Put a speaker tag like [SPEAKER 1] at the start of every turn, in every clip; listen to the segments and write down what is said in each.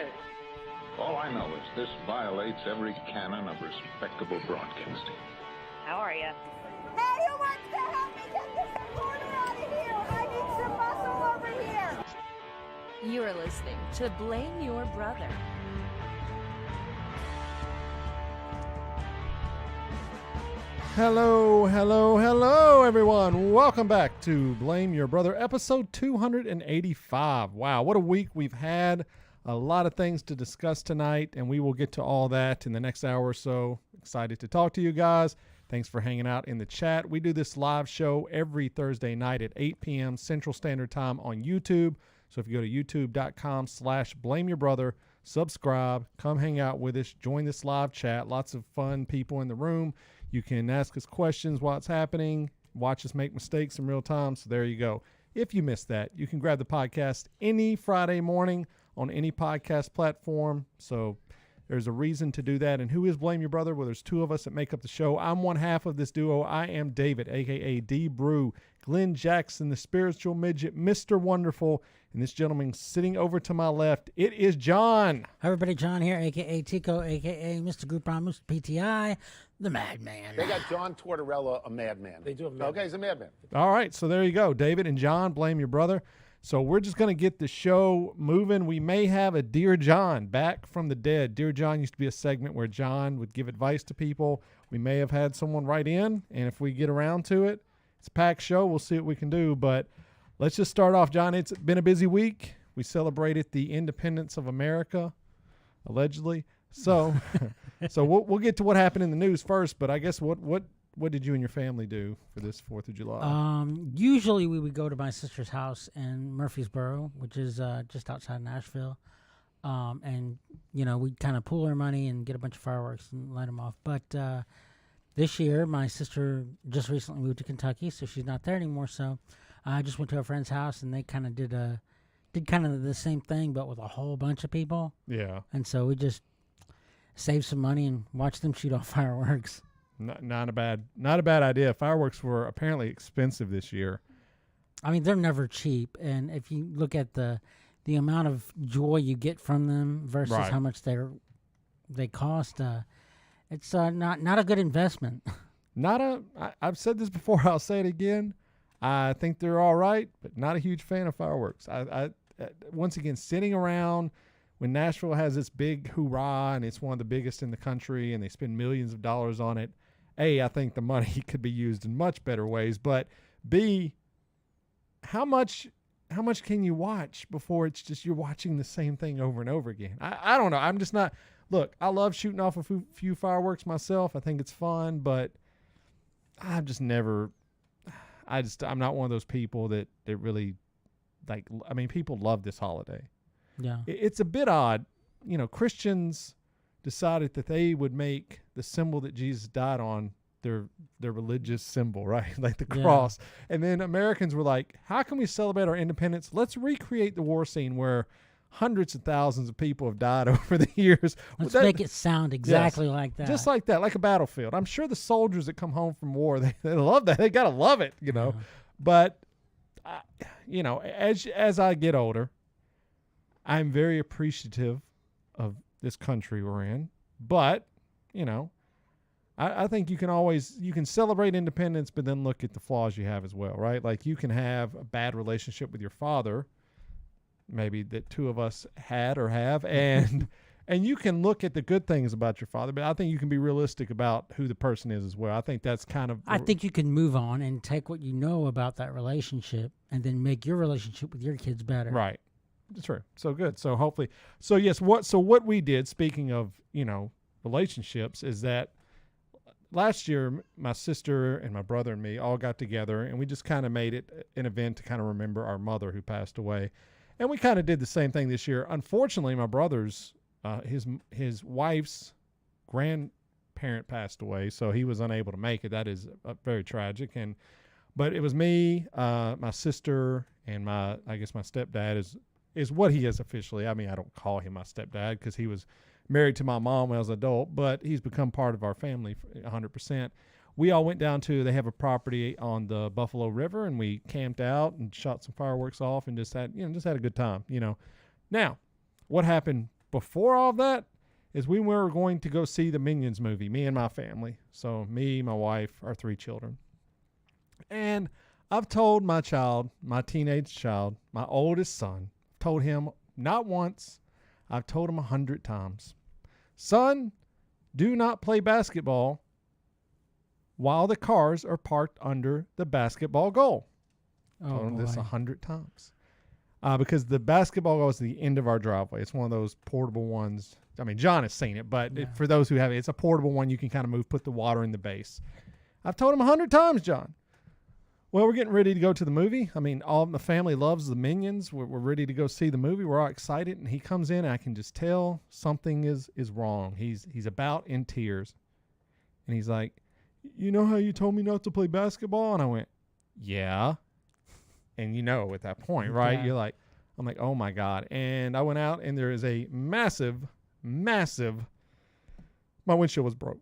[SPEAKER 1] news?
[SPEAKER 2] All I know is this violates every canon of respectable broadcasting.
[SPEAKER 1] How are you?
[SPEAKER 3] Hey, who wants to help me get this recorder out of here? I need some muscle over here.
[SPEAKER 4] You are listening to Blame Your Brother.
[SPEAKER 5] Hello, everyone. Welcome back to Blame Your Brother, episode 285. Wow, what a week we've had. A lot of things to discuss tonight, and we will get to all that in the next hour or so. Excited to talk to you guys. Thanks for hanging out in the chat. We do this live show every Thursday night at 8 p.m. Central Standard Time on YouTube. So if you go to youtube.com/blameyourbrother, subscribe, come hang out with us, join this live chat. Lots of fun people in the room. You can ask us questions while it's happening, watch us make mistakes in real time. So there you go. If you missed that, you can grab the podcast any Friday morning on any podcast platform. So there's a reason to do that. And who is Blame Your Brother? Well, there's two of us that make up the show. I'm one half of this duo. I am David, a.k.a. D. Brew, Glenn Jackson, the spiritual midget, Mr. Wonderful. And this gentleman sitting over to my left, it is John.
[SPEAKER 6] Hi, everybody. John here, a.k.a. Tico, a.k.a. Mr. Group Mr. PTI, the Madman.
[SPEAKER 7] They got John Tortorella, a madman.
[SPEAKER 8] They do have a madman.
[SPEAKER 7] Okay, he's a madman.
[SPEAKER 5] All right, so there you go. David and John, Blame Your Brother. So we're just going to get the show moving. We may have a Dear John back from the dead. Dear John used to be a segment where John would give advice to people. We may have had someone write in, and if we get around to it, it's a packed show. We'll see what we can do, but let's just start off, John. It's been a busy week. We celebrated the independence of America, allegedly. So so we'll get to what happened in the news first, but I guess what did you and your family do for this 4th of July?
[SPEAKER 6] Usually we would go to my sister's house in Murfreesboro, which is just outside Nashville. And, you know, we'd kind of pool our money and get a bunch of fireworks and light them off. But this year, my sister just recently moved to Kentucky, so she's not there anymore. So I just went to a friend's house, and they kind of did kind of the same thing, but with a whole bunch of people.
[SPEAKER 5] Yeah.
[SPEAKER 6] And so we just saved some money and watched them shoot off fireworks.
[SPEAKER 5] Not a bad idea. Fireworks were apparently expensive this year.
[SPEAKER 6] I mean, they're never cheap, and if you look at the amount of joy you get from them versus
[SPEAKER 5] Right.
[SPEAKER 6] how much they cost, it's not a good investment.
[SPEAKER 5] I've said this before. I'll say it again. I think they're all right, but not a huge fan of fireworks. I once again, sitting around when Nashville has this big hoorah and it's one of the biggest in the country and they spend millions of dollars on it. A, I think the money could be used in much better ways, but B, how much can you watch before it's just you're watching the same thing over and over again? I don't know. I'm just not. Look, I love shooting off a few fireworks myself. I think it's fun, but I've just never. I'm not one of those people that really like. I mean, people love this holiday.
[SPEAKER 6] Yeah,
[SPEAKER 5] It's a bit odd. You know, Christians decided that they would make the symbol that Jesus died on their religious symbol, right? Like the cross. And then Americans were like, how can we celebrate our independence? Let's recreate the war scene where hundreds of thousands of people have died over the years.
[SPEAKER 6] let's make it sound exactly like that.
[SPEAKER 5] Just like that, like a battlefield. I'm sure the soldiers that come home from war, they love that. They got to love it, you know.
[SPEAKER 6] Yeah.
[SPEAKER 5] But, you know, as I get older, I'm very appreciative of this country we're in. But, you know, I think you can celebrate independence, but then look at the flaws you have as well, right? Like you can have a bad relationship with your father, maybe that two of us had or have, and you can look at the good things about your father, but I think you can be realistic about who the person is as well. I think that's kind of...
[SPEAKER 6] I think you can move on and take what you know about that relationship and then make your relationship with your kids better.
[SPEAKER 5] Right. That's true. So good. So hopefully... So yes, what we did, speaking of, you know, relationships, is that last year, my sister and my brother and me all got together, and we just kind of made it an event to kind of remember our mother who passed away. And we kind of did the same thing this year. Unfortunately, my brother's, his wife's grandparent passed away, so he was unable to make it. That is very tragic. But it was me, my sister, and I guess my stepdad is what he is officially. I mean, I don't call him my stepdad because he was married to my mom when I was an adult, but he's become part of our family 100%. We all went down to, they have a property on the Buffalo River, and we camped out and shot some fireworks off and just had a good time, you know. Now, what happened before all of that is we were going to go see the Minions movie, me and my family. So me, my wife, our 3 children. And I've told my child, my teenage child, my oldest son, told him not once, I've told him 100 times, son, do not play basketball while the cars are parked under the basketball goal. Told him this 100 times. Because the basketball goal is the end of our driveway. It's one of those portable ones. I mean, John has seen it, but for those who have it, it's a portable one you can kind of move, put the water in the base. I've told him 100 times, John. Well, we're getting ready to go to the movie. I mean, all the family loves the Minions. We're ready to go see the movie. We're all excited, and he comes in, and I can just tell something is wrong. He's about in tears, and he's like, you know how you told me not to play basketball? And I went, yeah. And you know, at that point, right? Yeah. You're like, I'm like, oh my God. And I went out, and there is a massive, my windshield was broke.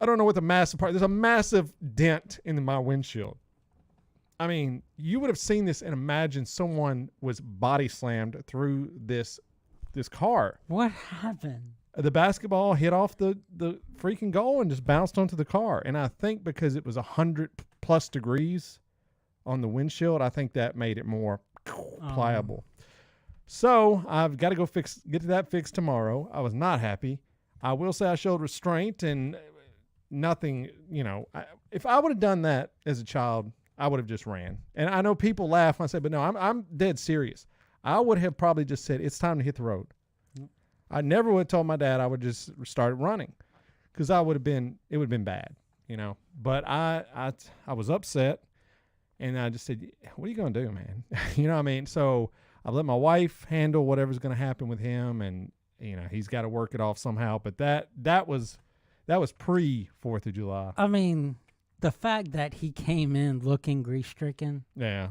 [SPEAKER 5] I don't know what the massive part, there's a massive dent in my windshield. I mean, you would have seen this and imagined someone was body slammed through this car.
[SPEAKER 6] What happened?
[SPEAKER 5] The basketball hit off the freaking goal and just bounced onto the car. And I think because it was 100+ degrees on the windshield, I think that made it more pliable. So I've got to go get to that fixed tomorrow. I was not happy. I will say I showed restraint and nothing, if I would have done that as a child, I would have just ran. And I know people laugh when I say, but no, I'm dead serious. I would have probably just said, it's time to hit the road. I never would have told my dad. I would just start running because it would have been bad, But I was upset, and I just said, what are you going to do, man? You know what I mean? So I let my wife handle whatever's going to happen with him, and, he's got to work it off somehow. But that was pre 4th of July.
[SPEAKER 6] I mean, the fact that he came in looking grief-stricken,
[SPEAKER 5] yeah,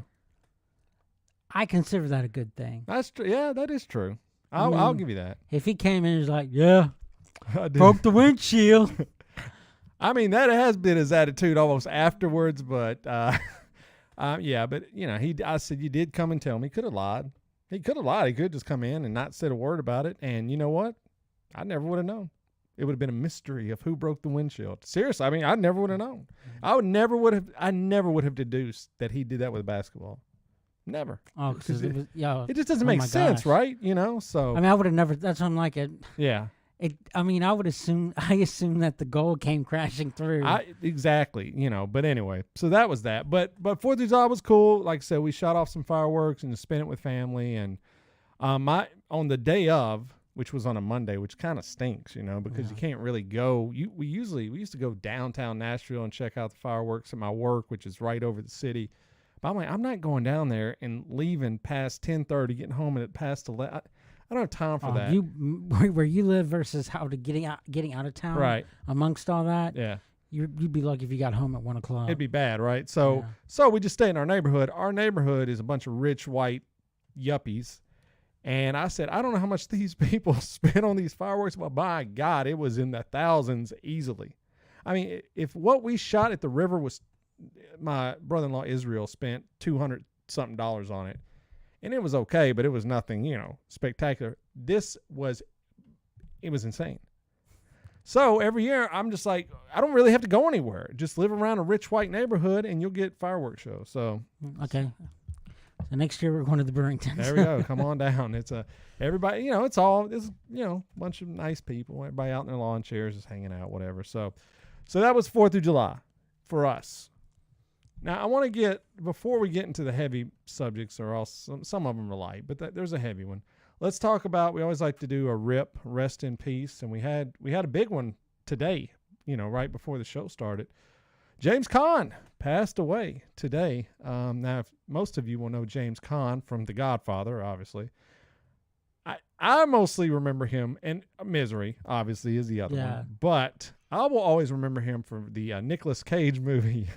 [SPEAKER 6] I consider that a good thing.
[SPEAKER 5] That's true. Yeah, that is true. I'll give you that.
[SPEAKER 6] If he came in and was like, yeah, broke the windshield.
[SPEAKER 5] I mean, that has been his attitude almost afterwards, but yeah, but I said, you did come and tell me. He could have lied. He could have just come in and not said a word about it. And you know what? I never would have known. It would have been a mystery of who broke the windshield. Seriously, I mean, I never would have known. I never would have deduced that he did that with basketball. Never.
[SPEAKER 6] Oh, because it
[SPEAKER 5] just doesn't make sense, right? So.
[SPEAKER 6] I mean, I would have never. That's what I'm like.
[SPEAKER 5] Yeah.
[SPEAKER 6] I would assume. I assume that the goal came crashing through.
[SPEAKER 5] Exactly. But anyway, so that was that. But 4th of July was cool. Like I said, we shot off some fireworks and spent it with family. And on the day of, which was on a Monday, which kind of stinks, because you can't really go. We used to go downtown Nashville and check out the fireworks at my work, which is right over the city. But I'm like, I'm not going down there and leaving past 10:30, getting home at past 11. I don't have time for that.
[SPEAKER 6] Where you live versus how to getting out of town,
[SPEAKER 5] right?
[SPEAKER 6] Amongst all that,
[SPEAKER 5] yeah,
[SPEAKER 6] you'd be lucky if you got home at 1 o'clock.
[SPEAKER 5] It'd be bad, right? So we just stay in our neighborhood. Our neighborhood is a bunch of rich white yuppies. And I said, I don't know how much these people spent on these fireworks, but my God, it was in the thousands easily. I mean, if what we shot at the river was, my brother-in-law Israel spent $200-something on it, and it was okay, but it was nothing, spectacular. It was insane. So every year, I'm just like, I don't really have to go anywhere. Just live around a rich white neighborhood, and you'll get fireworks shows. So
[SPEAKER 6] okay. So next year we're going to the Burringtons.
[SPEAKER 5] There we go. Come on down. It's everybody, it's a bunch of nice people. Everybody out in their lawn chairs just hanging out, whatever. So that was 4th of July for us. Now I want to get, before we get into the heavy subjects, or else some of them are light, but there's a heavy one. Let's talk about, we always like to do a rest in peace. And we had a big one today, right before the show started. James Caan passed away today. Now, most of you will know James Caan from The Godfather, obviously. I mostly remember him, and Misery, obviously, is the other one. But I will always remember him from the Nicolas Cage movie.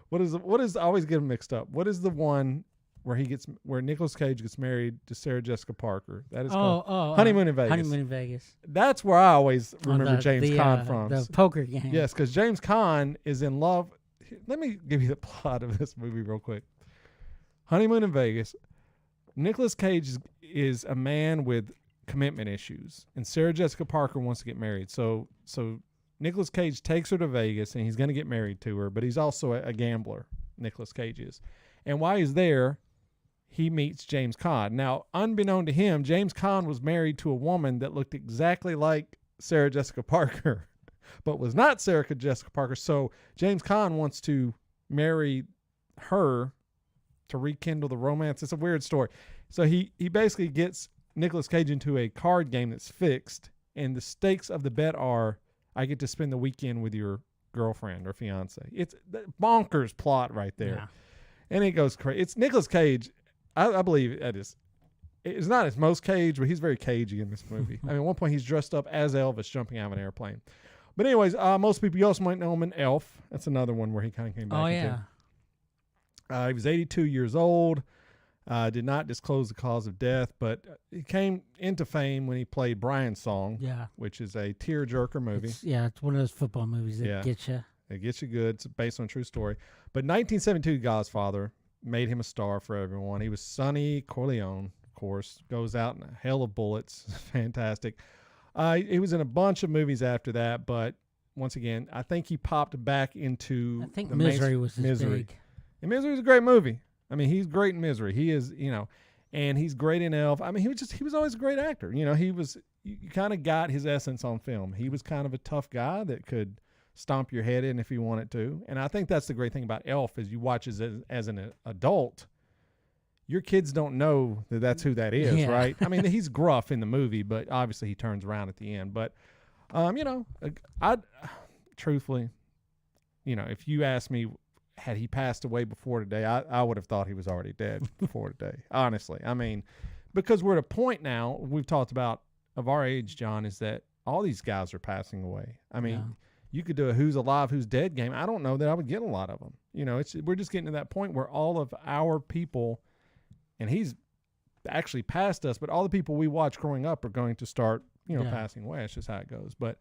[SPEAKER 5] What is? I always get them mixed up. What is the one where Nicolas Cage gets married to Sarah Jessica Parker? That is called Honeymoon in Vegas.
[SPEAKER 6] Honeymoon in Vegas.
[SPEAKER 5] That's where I always remember James Caan from.
[SPEAKER 6] The poker game.
[SPEAKER 5] Yes, because James Caan is in love. Let me give you the plot of this movie real quick. Honeymoon in Vegas. Nicolas Cage is a man with commitment issues, and Sarah Jessica Parker wants to get married. So Nicolas Cage takes her to Vegas, and he's going to get married to her, but he's also a gambler, Nicolas Cage is. And while he's there, he meets James Caan. Now, unbeknown to him, James Caan was married to a woman that looked exactly like Sarah Jessica Parker, but was not Sarah Jessica Parker. So James Caan wants to marry her to rekindle the romance. It's a weird story. So he basically gets Nicolas Cage into a card game that's fixed, and the stakes of the bet are, I get to spend the weekend with your girlfriend or fiance. It's the bonkers plot right there.
[SPEAKER 6] Yeah.
[SPEAKER 5] And it goes crazy. It's Nicolas Cage. I believe it is. It's not his most Cage, but he's very cagey in this movie. I mean, at one point he's dressed up as Elvis jumping out of an airplane. But anyways, most people, you also might know him in Elf. That's another one where he kind of came back.
[SPEAKER 6] Oh, yeah.
[SPEAKER 5] He was 82 years old. Did not disclose the cause of death, but he came into fame when he played Brian's Song, which is a tearjerker movie.
[SPEAKER 6] It's one of those football movies that gets you.
[SPEAKER 5] It gets you good. It's based on a true story. But 1972, Godfather made him a star for everyone. He was Sonny Corleone, of course, goes out in a hell of bullets. Fantastic. He was in a bunch of movies after that, but once again, I think he popped back into
[SPEAKER 6] I think Misery was his
[SPEAKER 5] Misery.
[SPEAKER 6] big.
[SPEAKER 5] And Misery is a great movie. I mean, he's great in Misery. He is, and he's great in Elf. I mean, he was always a great actor. You kind of got his essence on film. He was kind of a tough guy that could stomp your head in if he wanted to. And I think that's the great thing about Elf is you watch as an adult, your kids don't know that that's who that is, right? I mean, he's gruff in the movie, but obviously he turns around at the end. But, I truthfully, if you ask me, had he passed away before today, I would have thought he was already dead before today, honestly. I mean, because we're at a point now, we've talked about of our age, John, is that all these guys are passing away. I mean, you could do a who's alive, who's dead game. I don't know that I would get a lot of them. We're just getting to that point where all of our people, and he's actually passed us, but all the people we watch growing up are going to start, passing away. That's just how it goes. But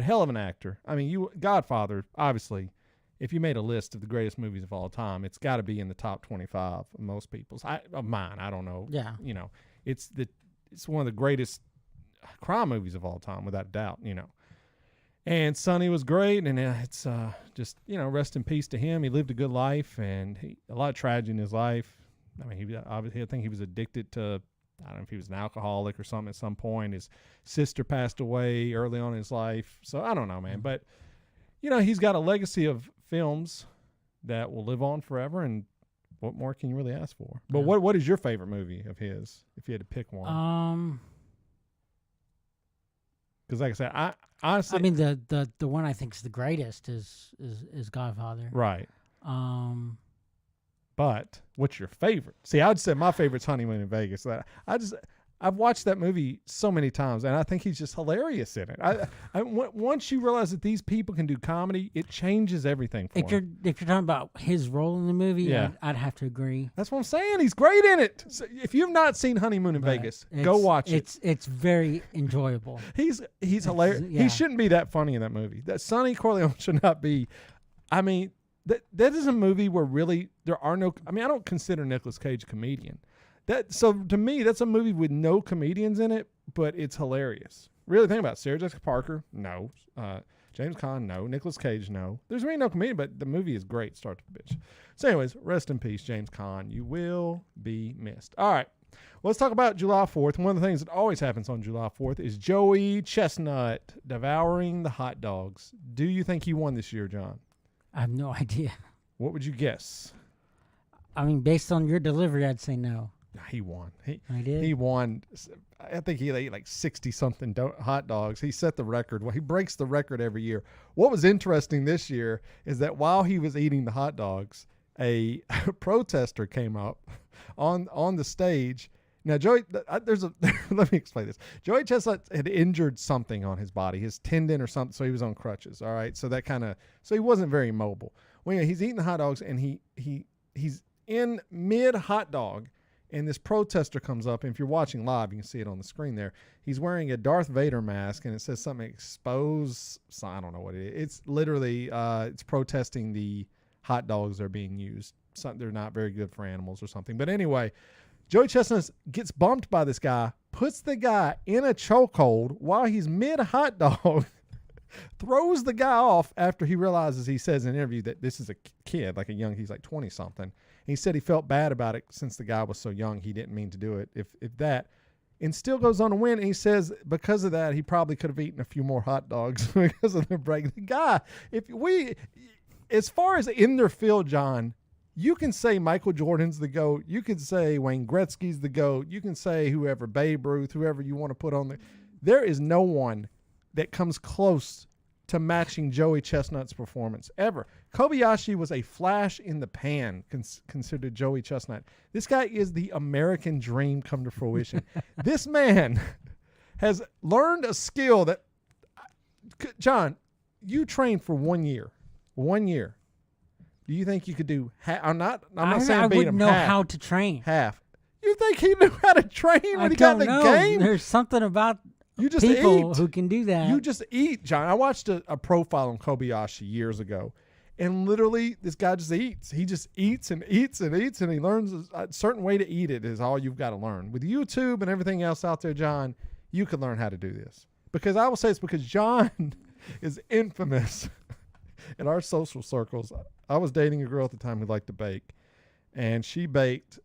[SPEAKER 5] hell of an actor. I mean, Godfather, obviously, if you made a list of the greatest movies of all time, it's got to be in the top 25 of most people's. Of mine, I don't know.
[SPEAKER 6] Yeah.
[SPEAKER 5] It's one of the greatest crime movies of all time, without a doubt. And Sonny was great, and it's just rest in peace to him. He lived a good life, and a lot of tragedy in his life. I mean, I think he was addicted to. I don't know if he was an alcoholic or something at some point. His sister passed away early on in his life, so I don't know, man. But he's got a legacy of films that will live on forever, and what more can you really ask for? But what is your favorite movie of his, if you had to pick one? Because like I said, I honestly,
[SPEAKER 6] I mean the one I think is the greatest is Godfather.
[SPEAKER 5] Right. But what's your favorite? See, I would say my favorite's Honeymoon in Vegas. I've watched that movie so many times, and I think he's just hilarious in it. Once you realize that these people can do comedy, it changes everything for him.
[SPEAKER 6] If you're talking about his role in the movie, I'd have to agree.
[SPEAKER 5] That's what I'm saying. He's great in it. So if you've not seen Honeymoon in Vegas, go watch it.
[SPEAKER 6] It's very enjoyable.
[SPEAKER 5] He's hilarious. He shouldn't be that funny in that movie. That Sonny Corleone should not be. I mean, that is a movie where really there are no. I mean, I don't consider Nicolas Cage a comedian. So to me, that's a movie with no comedians in it, but it's hilarious. Really think about it. Sarah Jessica Parker, no. James Caan, no. Nicolas Cage, no. There's really no comedian, but the movie is great, start to finish. So anyways, rest in peace, James Caan. You will be missed. All right. Well, let's talk about July 4th. One of the things that always happens on July 4th is Joey Chestnut devouring the hot dogs. Do you think he won this year, John?
[SPEAKER 6] I have no idea.
[SPEAKER 5] What would you guess?
[SPEAKER 6] I mean, based on your delivery, I'd say no.
[SPEAKER 5] He won.
[SPEAKER 6] I did?
[SPEAKER 5] He won. I think he ate like 60-something hot dogs. He set the record. Well, he breaks the record every year. What was interesting this year is that while he was eating the hot dogs, a protester came up on the stage. Now, Joey, let me explain this. Joey Chestnut had injured something on his body, his tendon or something, so he was on crutches. All right, so he wasn't very mobile. Well, he's eating the hot dogs, and he's in mid hot dog. And this protester comes up, and if you're watching live, you can see it on the screen there. He's wearing a Darth Vader mask, and it says something expose. So I don't know what it is. It's literally it's protesting the hot dogs that are being used. They're not very good for animals or something. But anyway, Joey Chestnut gets bumped by this guy, puts the guy in a chokehold while he's mid hot dog, throws the guy off after he realizes, he says in an interview that this is a kid, like he's like 20 something. He said he felt bad about it since the guy was so young. He didn't mean to do it. If that, and still goes on to win. And he says because of that, he probably could have eaten a few more hot dogs because of the break. The guy, as far as in their field, John, you can say Michael Jordan's the GOAT. You can say Wayne Gretzky's the GOAT. You can say whoever, Babe Ruth, whoever you want to put on there. There is no one that comes close to matching Joey Chestnut's performance ever. Kobayashi was a flash in the pan considered Joey Chestnut. This guy is the American dream come to fruition. This man has learned a skill that, John, you trained for 1 year. 1 year. Do you think you could do half? I'm not saying
[SPEAKER 6] I
[SPEAKER 5] beat
[SPEAKER 6] wouldn't
[SPEAKER 5] him
[SPEAKER 6] know
[SPEAKER 5] half.
[SPEAKER 6] how to train.
[SPEAKER 5] Half. You think he knew how to train when he got in the game?
[SPEAKER 6] There's something about
[SPEAKER 5] You just
[SPEAKER 6] people
[SPEAKER 5] eat.
[SPEAKER 6] who can do that.
[SPEAKER 5] You just eat, John. I watched a profile on Kobayashi years ago, and literally this guy just eats. He just eats and eats and eats, and he learns a certain way to eat it is all you've got to learn. With YouTube and everything else out there, John, you can learn how to do this. Because I will say it's because John is infamous in our social circles. I was dating a girl at the time who liked to bake, and she baked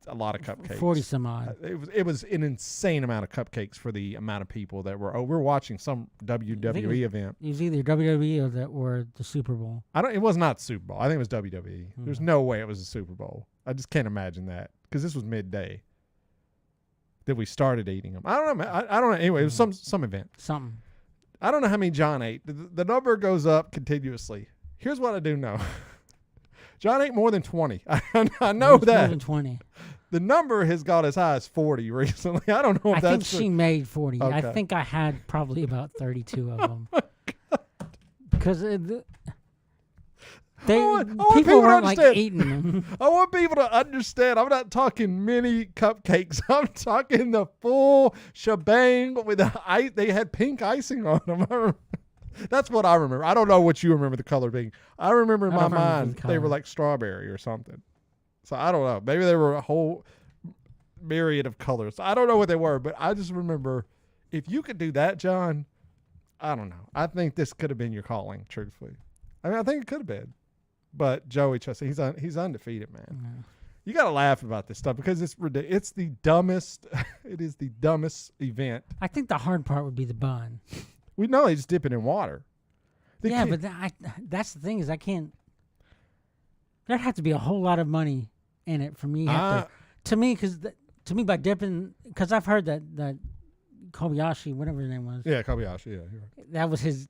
[SPEAKER 5] a lot of cupcakes.
[SPEAKER 6] 40 some odd.
[SPEAKER 5] It was an insane amount of cupcakes for the amount of people that were. Oh, we're watching some WWE event.
[SPEAKER 6] It was either WWE or the Super Bowl.
[SPEAKER 5] It was not Super Bowl. I think it was WWE. There's no way it was a Super Bowl. I just can't imagine that because this was midday that we started eating them. I don't know. I don't know. Anyway, it was some event.
[SPEAKER 6] Something.
[SPEAKER 5] I don't know how many John ate. The number goes up continuously. Here's what I do know. John ate more than 20. I know that.
[SPEAKER 6] More than 20.
[SPEAKER 5] The number has got as high as 40 recently. I don't know if
[SPEAKER 6] I
[SPEAKER 5] that's
[SPEAKER 6] think she made 40.
[SPEAKER 5] Okay.
[SPEAKER 6] I think I had probably about 32 of them. Because people weren't like eating them.
[SPEAKER 5] I want people to understand. I'm not talking mini cupcakes. I'm talking the full shebang with the ice. They had pink icing on them. That's what I remember. I don't know what you remember the color being. I remember in my mind they were like strawberry or something. So I don't know. Maybe they were a whole myriad of colors. I don't know what they were, but I just remember if you could do that, John, I don't know. I think this could have been your calling, truthfully. I mean, I think it could have been. But Joey Chestnut, he's undefeated, man.
[SPEAKER 6] Mm-hmm.
[SPEAKER 5] You got to laugh about this stuff because it's ridiculous. It's the dumbest. It is the dumbest event.
[SPEAKER 6] I think the hard part would be the bun.
[SPEAKER 5] We know they just dip it in water.
[SPEAKER 6] But that's the thing is I can't. There'd have to be a whole lot of money in it for me. To me, by dipping, because I've heard that Kobayashi, whatever his name was.
[SPEAKER 5] Yeah, Kobayashi. Yeah, you're right.
[SPEAKER 6] That was his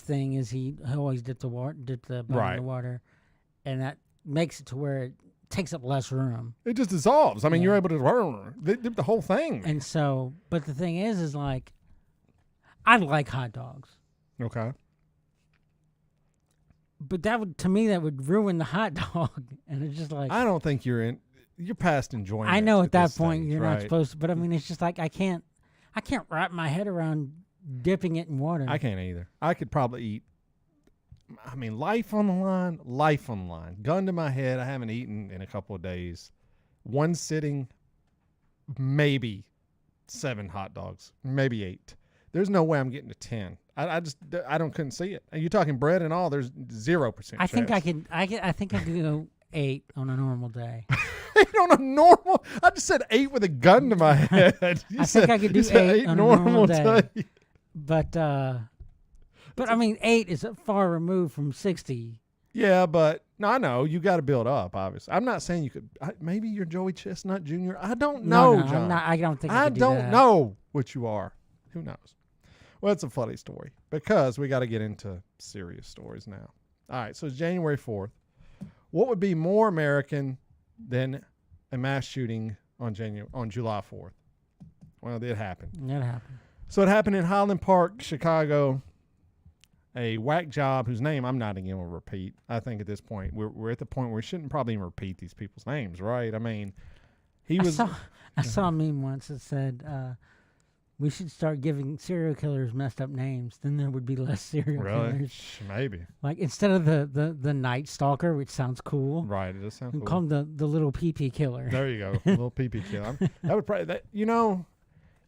[SPEAKER 6] thing is he always dipped the bun in the water, and that makes it to where it takes up less room.
[SPEAKER 5] It just dissolves. I mean, you're able to dip the whole thing.
[SPEAKER 6] And so, but the thing is like, I like hot dogs.
[SPEAKER 5] Okay.
[SPEAKER 6] But that would ruin the hot dog, and it's just like
[SPEAKER 5] I don't think you're past enjoying.
[SPEAKER 6] I know at that
[SPEAKER 5] this
[SPEAKER 6] point
[SPEAKER 5] stage,
[SPEAKER 6] you're
[SPEAKER 5] right?
[SPEAKER 6] not supposed to, but I mean it's just like I can't wrap my head around dipping it in water.
[SPEAKER 5] I can't either. I could probably eat. I mean, life on the line, gun to my head. I haven't eaten in a couple of days. One sitting, maybe 7 hot dogs, maybe 8. There's no way I'm getting to 10. I couldn't see it. And you're talking bread and all. There's 0%.
[SPEAKER 6] I think I think I could go 8 on a normal day.
[SPEAKER 5] 8 on a normal. I just said 8 with a gun to my head.
[SPEAKER 6] I think I could do 8 on a normal day. But I mean 8 is far removed from 60.
[SPEAKER 5] Yeah, but no, I know you got to build up. Obviously, I'm not saying you could. Maybe you're Joey Chestnut Jr. I don't know, John.
[SPEAKER 6] I don't think
[SPEAKER 5] I
[SPEAKER 6] could do
[SPEAKER 5] don't
[SPEAKER 6] that.
[SPEAKER 5] know what you are. Who knows? Well, it's a funny story because we got to get into serious stories now. All right, so it's January 4th. What would be more American than a mass shooting on July 4th? Well, it happened.
[SPEAKER 6] It happened.
[SPEAKER 5] So it happened in Highland Park, Chicago. A whack job whose name I'm not even going to repeat. I think at this point we're at the point where we shouldn't probably even repeat these people's names, right? I mean, I saw a meme once that said
[SPEAKER 6] We should start giving serial killers messed up names. Then there would be less serial
[SPEAKER 5] Really?
[SPEAKER 6] killers.
[SPEAKER 5] Maybe.
[SPEAKER 6] Like instead of the Night Stalker, which sounds cool,
[SPEAKER 5] Right. It does sound
[SPEAKER 6] we
[SPEAKER 5] cool.
[SPEAKER 6] call him the little pee killer.
[SPEAKER 5] There you go. Little pee killer. That would probably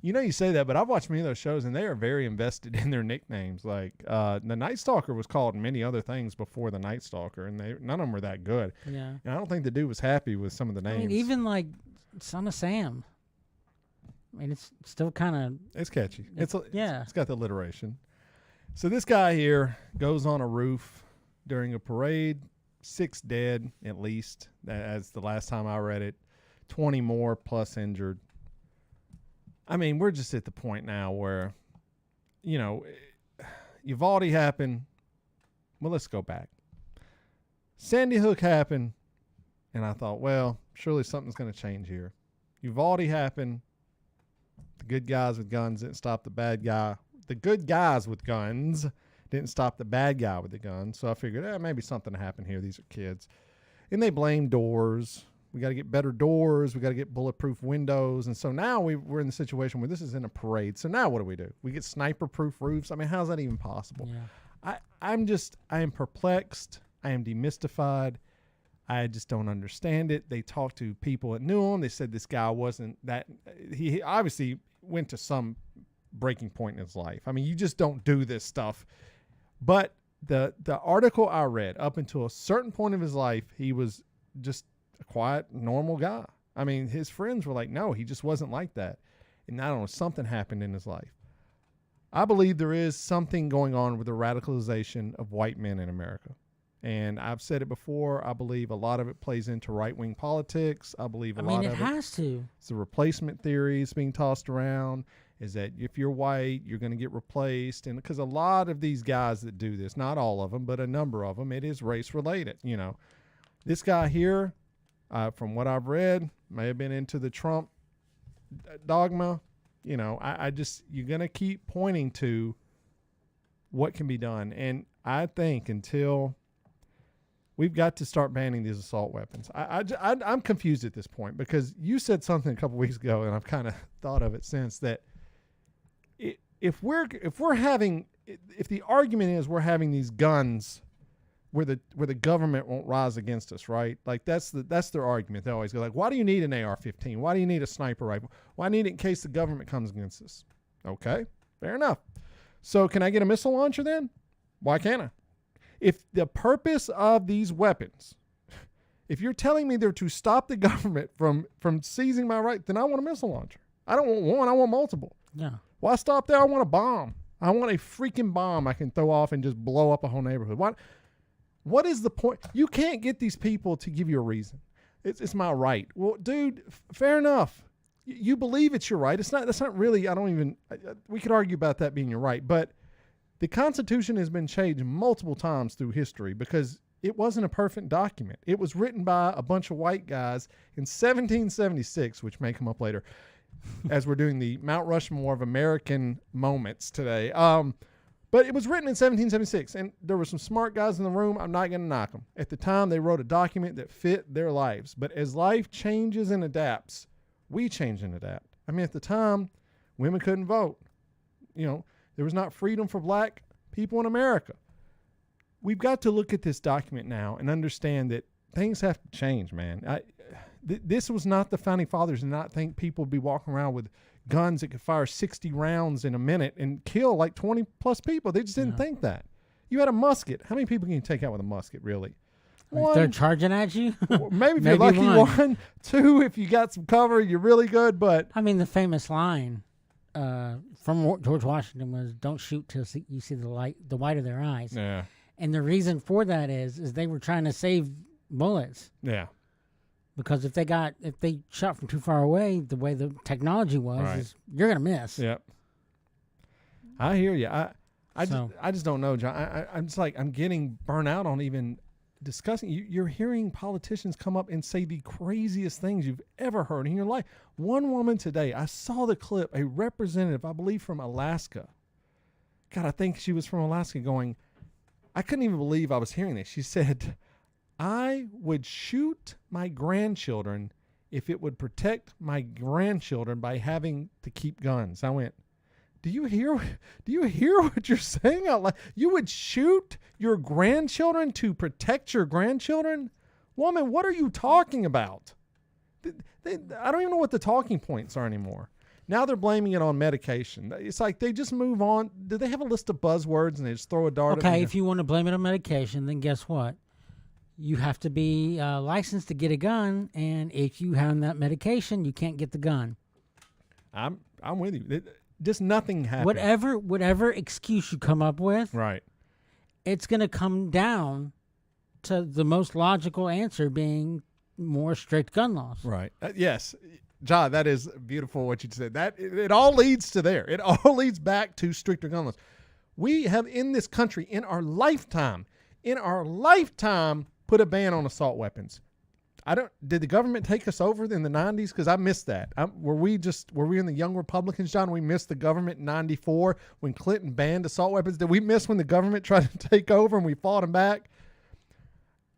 [SPEAKER 5] you say that, but I've watched many of those shows and they are very invested in their nicknames. Like the Night Stalker was called many other things before the Night Stalker, and none of them were that good.
[SPEAKER 6] Yeah.
[SPEAKER 5] And I don't think the dude was happy with some of the names.
[SPEAKER 6] I mean, even like Son of Sam. I mean, it's still kind of
[SPEAKER 5] It's catchy.
[SPEAKER 6] yeah.
[SPEAKER 5] It's got the alliteration. So this guy here goes on a roof during a parade. 6 dead at least, as the last time I read it. 20 more plus injured. I mean, we're just at the point now where, Uvalde happened. Well, let's go back. Sandy Hook happened, and I thought, well, surely something's going to change here. Uvalde happened. The good guys with guns didn't stop the bad guy. The good guys with guns didn't stop the bad guy with the gun. So I figured, maybe something happened here. These are kids. And they blame doors. We got to get better doors. We got to get bulletproof windows. And so now we're in the situation where this is in a parade. So now what do? We get sniper-proof roofs. I mean, how's that even possible?
[SPEAKER 6] Yeah.
[SPEAKER 5] I am perplexed. I am demystified. I just don't understand it. They talked to people that knew him. They said this guy wasn't that. He obviously went to some breaking point in his life. I mean, you just don't do this stuff. But the article I read, up until a certain point of his life, he was just a quiet, normal guy. I mean, his friends were like, no, he just wasn't like that. And I don't know, something happened in his life. I believe there is something going on with the radicalization of white men in America. And I've said it before. I believe a lot of it plays into right-wing politics. I believe a lot of it
[SPEAKER 6] has to.
[SPEAKER 5] It's the replacement theories being tossed around, is that if you're white, you're going to get replaced. And because a lot of these guys that do this, not all of them, but a number of them, it is race-related. This guy here, from what I've read, may have been into the Trump dogma. I just, you're going to keep pointing to what can be done. And I think until we've got to start banning these assault weapons. I'm confused at this point because you said something a couple weeks ago, and I've kind of thought of it since, that if the argument is we're having these guns where the government won't rise against us, right? Like that's their argument. They always go like, why do you need an AR-15? Why do you need a sniper rifle? Why need it in case the government comes against us? Okay, fair enough. So can I get a missile launcher then? Why can't I? If the purpose of these weapons, if you're telling me they're to stop the government from seizing my right, then I want a missile launcher. I don't want one. I want multiple.
[SPEAKER 6] Yeah.
[SPEAKER 5] Why stop there? I want a bomb. I want a freaking bomb I can throw off and just blow up a whole neighborhood. What is the point? You can't get these people to give you a reason. It's my right. Well, dude, fair enough. You believe it's your right. That's not really, we could argue about that being your right, but the Constitution has been changed multiple times through history because it wasn't a perfect document. It was written by a bunch of white guys in 1776, which may come up later, as we're doing the Mount Rushmore of American Moments today. But it was written in 1776, and there were some smart guys in the room. I'm not going to knock them. At the time, they wrote a document that fit their lives. But as life changes and adapts, we change and adapt. I mean, at the time, women couldn't vote. There was not freedom for black people in America. We've got to look at this document now and understand that things have to change, man. This was not the Founding Fathers did not think people would be walking around with guns that could fire 60 rounds in a minute and kill like 20 plus people. They just didn't think that. You had a musket. How many people can you take out with a musket, really?
[SPEAKER 6] If they're charging at you?
[SPEAKER 5] Maybe if you're lucky, one. Two, if you got some cover, you're really good. But
[SPEAKER 6] I mean, the famous line from George Washington was, "Don't shoot till you see the white of their eyes."
[SPEAKER 5] Yeah.
[SPEAKER 6] And the reason for that is they were trying to save bullets.
[SPEAKER 5] Yeah.
[SPEAKER 6] Because if they shot from too far away, the way the technology was, is you're gonna miss.
[SPEAKER 5] Yep. I hear you. I just don't know, John. I'm just like, I'm getting burnt out on even discussing. You're hearing politicians come up and say the craziest things you've ever heard in your life. One woman today, I saw the clip, a representative, I believe from Alaska. God, I think she was from Alaska, going, I couldn't even believe I was hearing this. She said, I would shoot my grandchildren if it would protect my grandchildren by having to keep guns. I went, Do you hear what you're saying out loud? You would shoot your grandchildren to protect your grandchildren? Woman, what are you talking about? I don't even know what the talking points are anymore. Now they're blaming it on medication. It's like they just move on. Do they have a list of buzzwords and they just throw a dart at
[SPEAKER 6] Okay,
[SPEAKER 5] me?
[SPEAKER 6] if you want to blame it on medication, then guess what? You have to be licensed to get a gun, and if you have that medication, you can't get the gun.
[SPEAKER 5] I'm with you. Just nothing happens.
[SPEAKER 6] Whatever excuse you come up with,
[SPEAKER 5] Right.
[SPEAKER 6] it's going to come down to the most logical answer being more strict gun laws.
[SPEAKER 5] Right. Yes. John, that is beautiful what you said. That it all leads to there. It all leads back to stricter gun laws. We have in this country, in our lifetime, put a ban on assault weapons. Did the government take us over in the 90s? Because I missed that. Were we in the Young Republicans, John? We missed the government in 94 when Clinton banned assault weapons. Did we miss when the government tried to take over and we fought them back?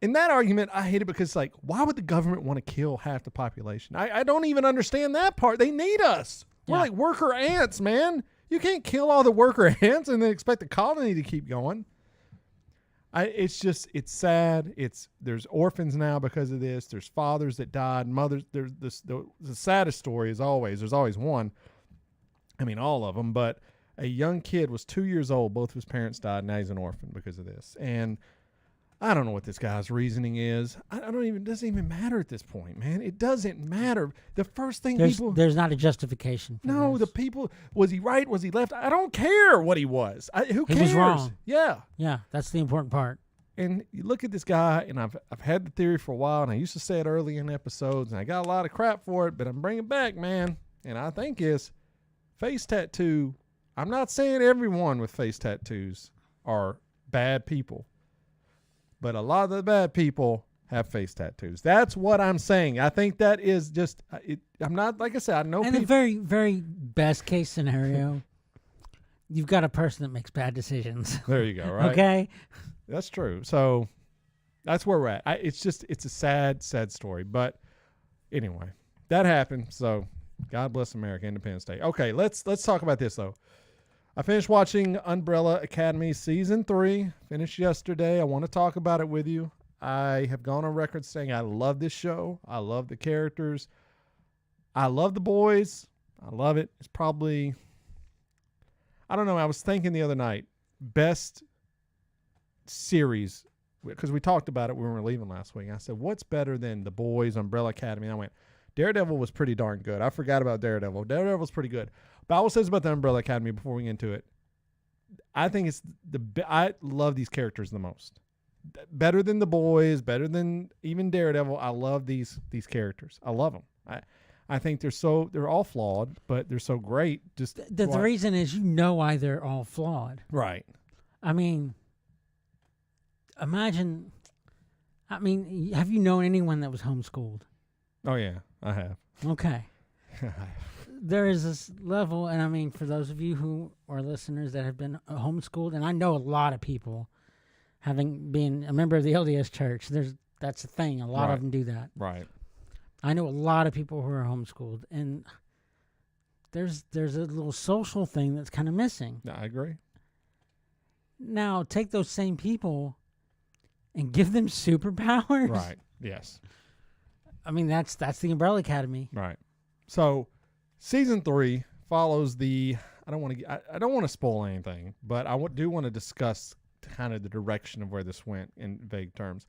[SPEAKER 5] In that argument, I hate it because, like, why would the government want to kill half the population? I don't even understand that part. They need us. We're like worker ants, man. You can't kill all the worker ants and then expect the colony to keep going. It's sad. There's orphans now because of this. There's fathers that died, mothers. There's the saddest story is always, there's always one. I mean, all of them, but a young kid was 2 years old. Both of his parents died. Now he's an orphan because of this. And I don't know what this guy's reasoning is. It doesn't even matter at this point, man. It doesn't matter. The first thing
[SPEAKER 6] There's not a justification for
[SPEAKER 5] no,
[SPEAKER 6] this.
[SPEAKER 5] the people, was he right? Was he left? I don't care what he was. Who cares?
[SPEAKER 6] He was wrong.
[SPEAKER 5] Yeah.
[SPEAKER 6] Yeah, that's the important part.
[SPEAKER 5] And you look at this guy, and I've had the theory for a while, and I used to say it early in episodes, and I got a lot of crap for it, but I'm bringing it back, man. And I think is face tattoo. I'm not saying everyone with face tattoos are bad people, but a lot of the bad people have face tattoos. That's what I'm saying. I think that is just, I'm not, like I said, I know
[SPEAKER 6] And
[SPEAKER 5] people.
[SPEAKER 6] the very, very best case scenario, you've got a person that makes bad decisions.
[SPEAKER 5] There you go, right?
[SPEAKER 6] Okay?
[SPEAKER 5] That's true. So that's where we're at. It's a sad, sad story. But anyway, that happened. So God bless America, Independence Day. Okay, let's talk about this, though. I finished watching Umbrella Academy Season 3. Finished yesterday. I want to talk about it with you. I have gone on record saying I love this show. I love the characters. I love the boys. I love it. It's probably, I don't know, I was thinking the other night, best series, because we talked about it when we were leaving last week. I said, what's better than The Boys, Umbrella Academy? And I went, Daredevil was pretty darn good. I forgot about Daredevil. Daredevil's pretty good. But I will say this about the Umbrella Academy before we get into it. I think it's I love these characters the most. Better than The Boys, better than even Daredevil. I love these characters. I love them. I think they're all flawed, but they're so great. Just
[SPEAKER 6] The reason is why they're all flawed.
[SPEAKER 5] Right.
[SPEAKER 6] I mean, have you known anyone that was homeschooled?
[SPEAKER 5] Oh, yeah, I have.
[SPEAKER 6] Okay. There is this level, and I mean, for those of you who are listeners that have been homeschooled, and I know a lot of people, having been a member of the LDS Church, that's a thing. A lot of them do that.
[SPEAKER 5] Right.
[SPEAKER 6] I know a lot of people who are homeschooled, and there's a little social thing that's kind of missing.
[SPEAKER 5] I agree.
[SPEAKER 6] Now, take those same people and give them superpowers.
[SPEAKER 5] Right. Yes.
[SPEAKER 6] I mean, that's the Umbrella Academy.
[SPEAKER 5] Right. So, season 3 follows the. I don't want to spoil anything, but I do want to discuss kind of the direction of where this went in vague terms.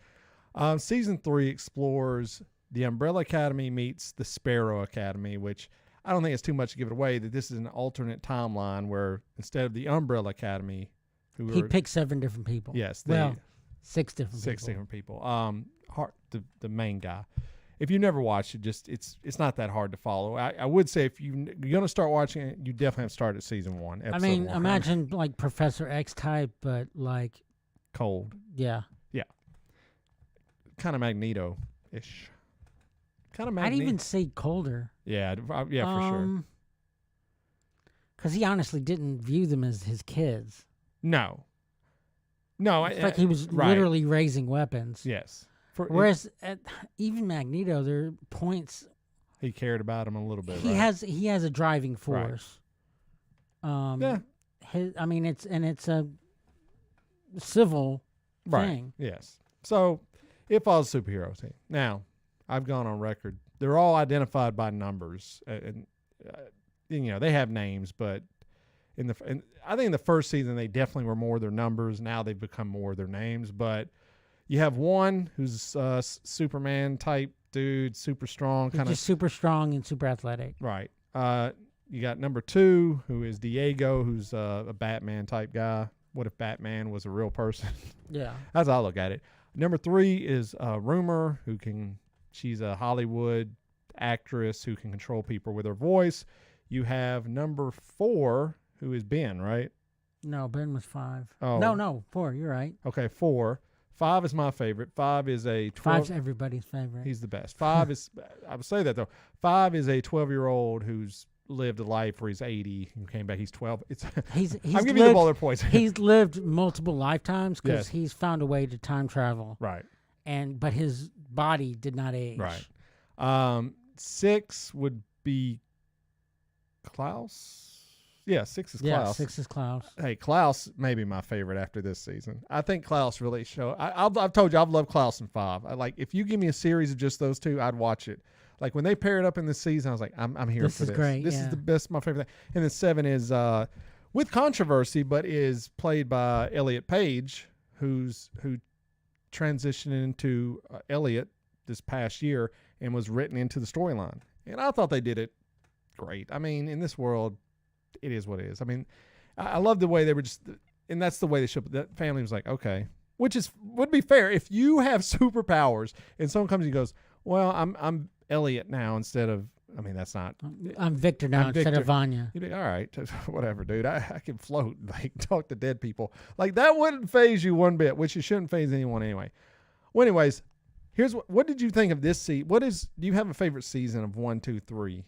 [SPEAKER 5] Season 3 explores the Umbrella Academy meets the Sparrow Academy, which I don't think it's too much to give it away that this is an alternate timeline where instead of the Umbrella Academy,
[SPEAKER 6] he picked 7 different people.
[SPEAKER 5] Yes.
[SPEAKER 6] 6 different people.
[SPEAKER 5] 6 different people. The main guy. If you never watched it, it's not that hard to follow. I would say if you're going to start watching it, you definitely have to start at season 1.
[SPEAKER 6] I mean,
[SPEAKER 5] 1.
[SPEAKER 6] imagine like Professor X type, but like
[SPEAKER 5] cold.
[SPEAKER 6] Yeah.
[SPEAKER 5] Yeah. Kind of Magneto-ish. Kind of
[SPEAKER 6] I'd even say colder.
[SPEAKER 5] Yeah, for sure.
[SPEAKER 6] Because he honestly didn't view them as his kids.
[SPEAKER 5] No.
[SPEAKER 6] It's like he was literally raising weapons.
[SPEAKER 5] Yes.
[SPEAKER 6] Whereas even Magneto, there are points
[SPEAKER 5] he cared about him a little bit.
[SPEAKER 6] He has a driving force.
[SPEAKER 5] Yeah.
[SPEAKER 6] It's a civil thing.
[SPEAKER 5] Yes. So it follows a superhero team. Now, I've gone on record. They're all identified by numbers, and they have names, but I think in the first season they definitely were more their numbers. Now they've become more their names. But you have one who's Superman type dude, super strong, kind of
[SPEAKER 6] just super strong and super athletic.
[SPEAKER 5] Right. You got number 2, who is Diego, who's a Batman type guy. What if Batman was a real person?
[SPEAKER 6] Yeah.
[SPEAKER 5] That's how I look at it. Number 3 is Rumor, she's a Hollywood actress who can control people with her voice. You have number 4, who is Ben, right?
[SPEAKER 6] No, Ben was 5.
[SPEAKER 5] Oh.
[SPEAKER 6] No, 4. You're right.
[SPEAKER 5] Okay, 4. 5 is my favorite. 5 is a 12.
[SPEAKER 6] 5's everybody's favorite.
[SPEAKER 5] He's the best. 5 is, I would say that though. 5 is a 12-year-old who's lived a life where he's 80 and came back. He's 12.
[SPEAKER 6] He's
[SPEAKER 5] I'm giving you the bullet points.
[SPEAKER 6] He's lived multiple lifetimes because
[SPEAKER 5] Yes.
[SPEAKER 6] he's found a way to time travel.
[SPEAKER 5] Right.
[SPEAKER 6] But his body did not age.
[SPEAKER 5] Right. 6 would be Klaus. Yeah, 6 is Klaus.
[SPEAKER 6] Yeah, 6 is Klaus.
[SPEAKER 5] Hey, Klaus may be my favorite after this season. I think Klaus really showed. I've told you I've loved Klaus in 5. If you give me a series of just those two, I'd watch it. Like when they paired up in this season, I was like, I'm here
[SPEAKER 6] This
[SPEAKER 5] for
[SPEAKER 6] is
[SPEAKER 5] this.
[SPEAKER 6] great,
[SPEAKER 5] This
[SPEAKER 6] yeah.
[SPEAKER 5] is the best, my favorite thing. And then 7 is with controversy, but is played by Elliot Page, who transitioned into Elliot this past year and was written into the storyline. And I thought they did it great. I mean, in this world, it is what it is. I mean, I love the way they were just, and that's the way they should. That family was like, okay, which would be fair if you have superpowers and someone comes and goes, well, I'm Elliot now instead of. I mean, that's not.
[SPEAKER 6] I'm Victor now instead of Vanya.
[SPEAKER 5] You'd be all right, whatever, dude. I can float, talk to dead people. That wouldn't phase you one bit, which it shouldn't phase anyone anyway. Well, anyways, here's what did you think of this season? Do you have a favorite season of 1, 2, 3?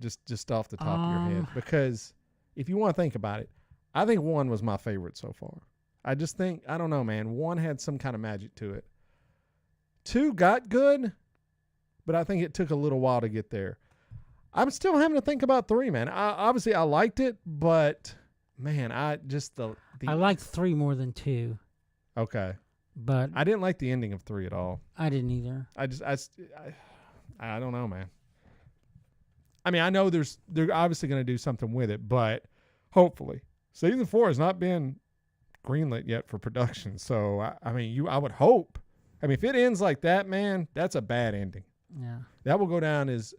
[SPEAKER 5] Just off the top of your head, because if you want to think about it, I think 1 was my favorite so far. I just think, I don't know, man. 1 had some kind of magic to it. 2 got good, but I think it took a little while to get there. I'm still having to think about 3, man. Obviously I liked it, but man, I
[SPEAKER 6] liked 3 more than 2.
[SPEAKER 5] Okay.
[SPEAKER 6] But
[SPEAKER 5] I didn't like the ending of 3 at all.
[SPEAKER 6] I didn't either.
[SPEAKER 5] I don't know, man. I mean, I know they're obviously going to do something with it, but hopefully. Season 4 has not been greenlit yet for production. So, I would hope. I mean, if it ends like that, man, that's a bad ending.
[SPEAKER 6] Yeah.
[SPEAKER 5] That will go down as,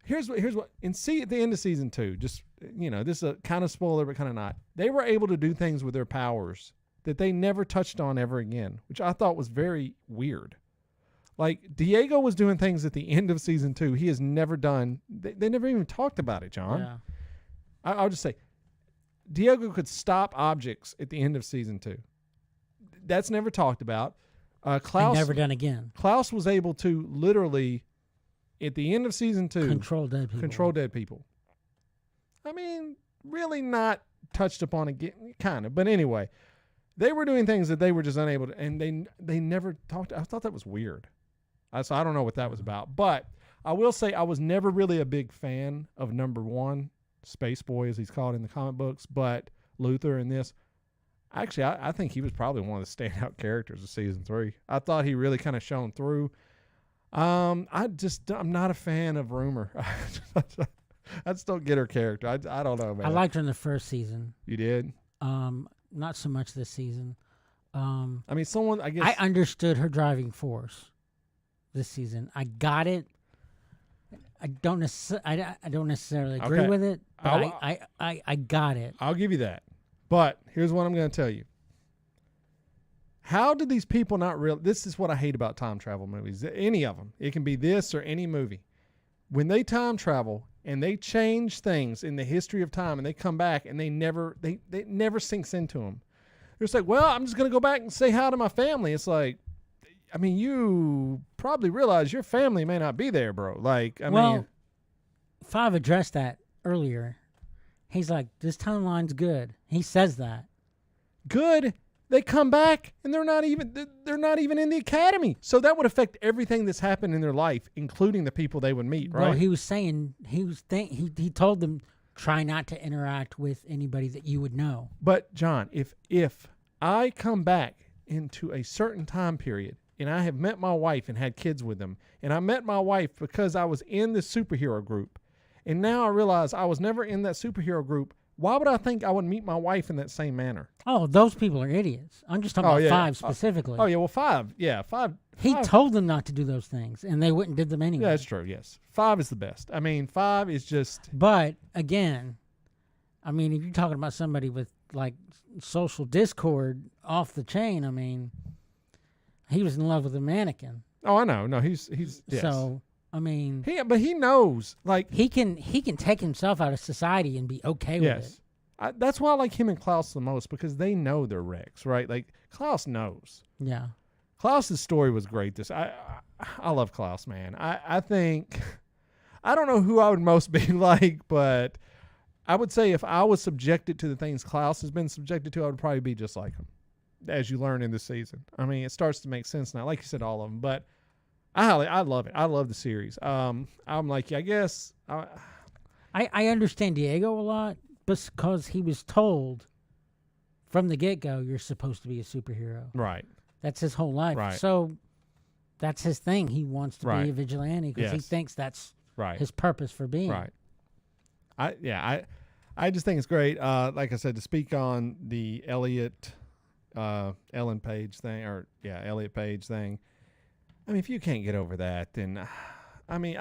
[SPEAKER 5] here's what, at the end of season 2, just, this is a kind of spoiler, but kind of not. They were able to do things with their powers that they never touched on ever again, which I thought was very weird. Like, Diego was doing things at the end of season 2 he has never done. They never even talked about it, John.
[SPEAKER 6] Yeah.
[SPEAKER 5] I'll just say, Diego could stop objects at the end of season 2. That's never talked about. Klaus,
[SPEAKER 6] and never done again.
[SPEAKER 5] Klaus was able to literally, at the end of season 2,
[SPEAKER 6] control dead people.
[SPEAKER 5] I mean, really not touched upon again, kind of. But anyway, they were doing things that they were just unable to, and they never talked. I thought that was weird. So I don't know what that was about. But I will say I was never really a big fan of number 1, Space Boy, as he's called in the comic books, but Luther in this. Actually, I think he was probably one of the standout characters of season 3. I thought he really kind of shone through. I'm not a fan of Rumor. I just don't get her character. I don't know, man.
[SPEAKER 6] I liked her in the first season.
[SPEAKER 5] You did?
[SPEAKER 6] Not so much this season.
[SPEAKER 5] I mean, I guess.
[SPEAKER 6] I understood her driving force this season. I got it. I don't necessarily agree with it, but I got it.
[SPEAKER 5] I'll give you that. But here's what I'm going to tell you. How did these people not realize? This is what I hate about time travel movies. Any of them. It can be this or any movie. When they time travel and they change things in the history of time and they come back and they never sinks into them. They're just like, well, I'm just going to go back and say hi to my family. It's like, I mean, you probably realize your family may not be there, bro. Like, I mean.
[SPEAKER 6] 5 addressed that earlier. He's like, this timeline's good. He says that.
[SPEAKER 5] Good. They come back and they're not even in the academy. So that would affect everything that's happened in their life, including the people they would meet, right?
[SPEAKER 6] Well, he was saying he told them try not to interact with anybody that you would know.
[SPEAKER 5] But John, if I come back into a certain time period and I have met my wife and had kids with them, and I met my wife because I was in the superhero group, and now I realize I was never in that superhero group, why would I think I would meet my wife in that same manner?
[SPEAKER 6] Oh, those people are idiots. I'm just talking about 5 specifically.
[SPEAKER 5] Oh, yeah, well, 5. Yeah, 5.
[SPEAKER 6] He
[SPEAKER 5] 5.
[SPEAKER 6] told them not to do those things, and they went and did them anyway.
[SPEAKER 5] Yeah, that's true, yes. 5 is the best. I mean, 5 is just...
[SPEAKER 6] But, again, I mean, if you're talking about somebody with, like, social discord off the chain, I mean, he was in love with a mannequin.
[SPEAKER 5] Oh, I know. No, he's yes.
[SPEAKER 6] So, I mean...
[SPEAKER 5] But he knows, like...
[SPEAKER 6] He can take himself out of society and be okay with it.
[SPEAKER 5] That's why I like him and Klaus the most, because they know they're wrecks, right? Like, Klaus knows.
[SPEAKER 6] Yeah.
[SPEAKER 5] Klaus's story was great. I love Klaus, man. I think... I don't know who I would most be like, but I would say if I was subjected to the things Klaus has been subjected to, I would probably be just like him, as you learn in this season. I mean, it starts to make sense now. Like you said, all of them, but I love it. I love the series. I'm like, I guess...
[SPEAKER 6] I understand Diego a lot because he was told from the get-go, you're supposed to be a superhero.
[SPEAKER 5] Right.
[SPEAKER 6] That's his whole life.
[SPEAKER 5] Right.
[SPEAKER 6] So that's his thing. He wants to be a vigilante because he thinks that's his purpose for being.
[SPEAKER 5] Right. I just think it's great. Like I said, to speak on the Elliot Page thing, Elliot Page thing. I mean, if you can't get over that, then I mean,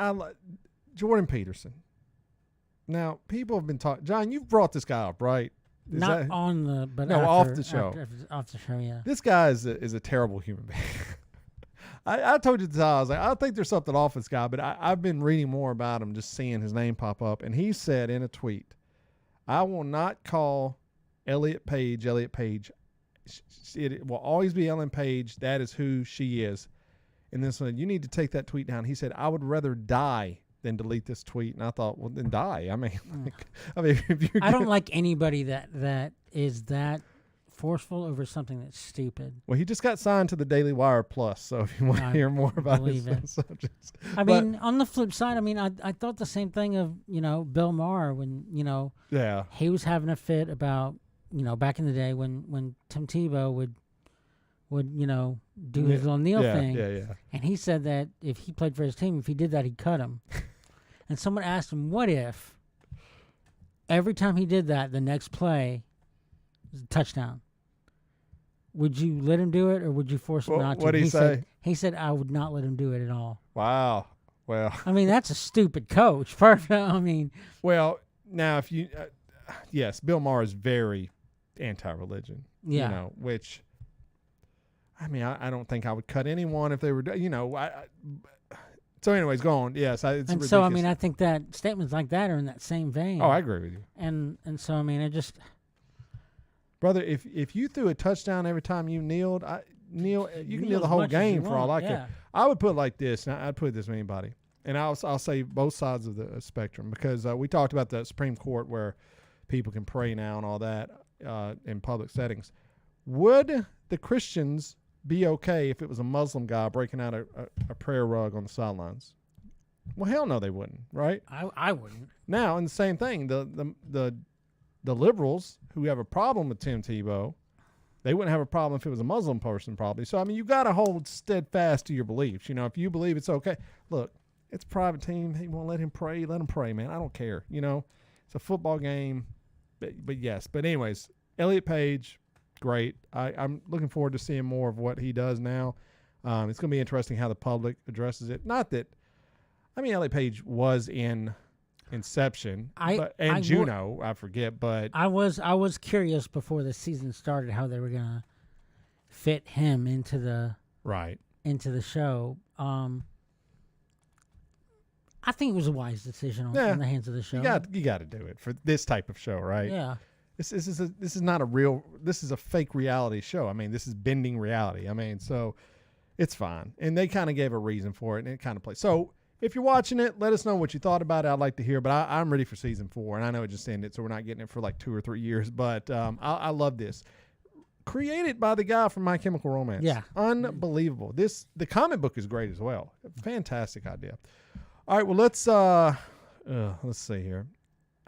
[SPEAKER 5] Jordan Peterson. Now, people have been talking. John, you've brought this guy up, right?
[SPEAKER 6] Off
[SPEAKER 5] the show.
[SPEAKER 6] Off the show, yeah.
[SPEAKER 5] This guy is a terrible human being. I told you at the time, I was like, I think there's something off this guy, but I've been reading more about him, just seeing his name pop up. And he said in a tweet, I will not call Elliot Page. It will always be Ellen Page. That is who she is. And then said, you need to take that tweet down. He said, I would rather die than delete this tweet. And I thought, well, then die. I mean, if you
[SPEAKER 6] I don't like anybody that is that forceful over something that's stupid.
[SPEAKER 5] Well, he just got signed to the Daily Wire Plus, so if you want to hear more about his subjects.
[SPEAKER 6] I mean, on the flip side, I mean, I thought the same thing of, Bill Maher when, he was having a fit about, back in the day when Tim Tebow would do his little kneel thing.
[SPEAKER 5] Yeah.
[SPEAKER 6] And he said that if he played for his team, if he did that, he'd cut him. And someone asked him, what if every time he did that, the next play was a touchdown? Would you let him do it, or would you force him not to?
[SPEAKER 5] What did he say?
[SPEAKER 6] He said, I would not let him do it at all.
[SPEAKER 5] Wow. Well.
[SPEAKER 6] I mean, that's a stupid coach. Perfect. I mean.
[SPEAKER 5] Well, now if you, yes, Bill Maher is very anti-religion.
[SPEAKER 6] Yeah.
[SPEAKER 5] Which, I mean, I don't think I would cut anyone if they were, So anyways, go on. Yes. It's ridiculous.
[SPEAKER 6] So, I mean, I think that statements like that are in that same vein.
[SPEAKER 5] Oh, I agree with you.
[SPEAKER 6] And so, I mean,
[SPEAKER 5] Brother, if you threw a touchdown every time you kneeled, you can kneel the whole game for all I care. I would put it like this, and I'd put it this to anybody, and I'll say both sides of the spectrum, because we talked about the Supreme Court where people can pray now and all that in public settings. Would the Christians be okay if it was a Muslim guy breaking out a prayer rug on the sidelines? Well, hell no, they wouldn't, right?
[SPEAKER 6] I wouldn't.
[SPEAKER 5] Now, and the same thing, the liberals who have a problem with Tim Tebow, they wouldn't have a problem if it was a Muslim person, probably. So, I mean, you got to hold steadfast to your beliefs. If you believe it's okay. Look, it's a private team. Hey, you want to let him pray? Let him pray, man. I don't care. It's a football game. But yes. But anyways, Elliot Page, great. I'm looking forward to seeing more of what he does now. It's going to be interesting how the public addresses it. Not that, I mean, Elliot Page was in Inception and Juno, I forget, but
[SPEAKER 6] I was curious before the season started how they were gonna fit him into the show. I think it was a wise decision on the hands of the show.
[SPEAKER 5] You got to do it for this type of show, right?
[SPEAKER 6] Yeah.
[SPEAKER 5] This is not a real. This is a fake reality show. I mean, this is bending reality. I mean, so it's fine, and they kind of gave a reason for it, and it kind of plays. So. If you're watching it, let us know what you thought about it. I'd like to hear, but I'm ready for season 4, and I know it just ended, so we're not getting it for like 2 or 3 years, but I love this. Created by the guy from My Chemical Romance.
[SPEAKER 6] Yeah.
[SPEAKER 5] Unbelievable. The comic book is great as well. Fantastic idea. All right, well, let's see here.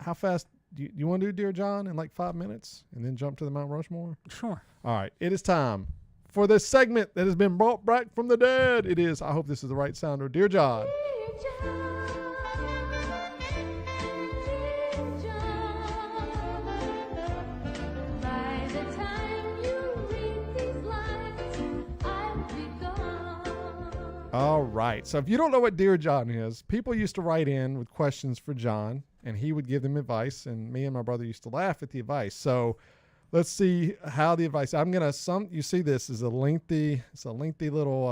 [SPEAKER 5] how fast do you want to do Dear John in like 5 minutes and then jump to the Mount Rushmore?
[SPEAKER 6] Sure.
[SPEAKER 5] All right. It is time for this segment that has been brought back from the dead. It is, I hope this is the right sound, or Dear John. All right. So if you don't know what Dear John is, people used to write in with questions for John, and he would give them advice, and me and my brother used to laugh at the advice. So let's see how the advice. You see this is a lengthy little.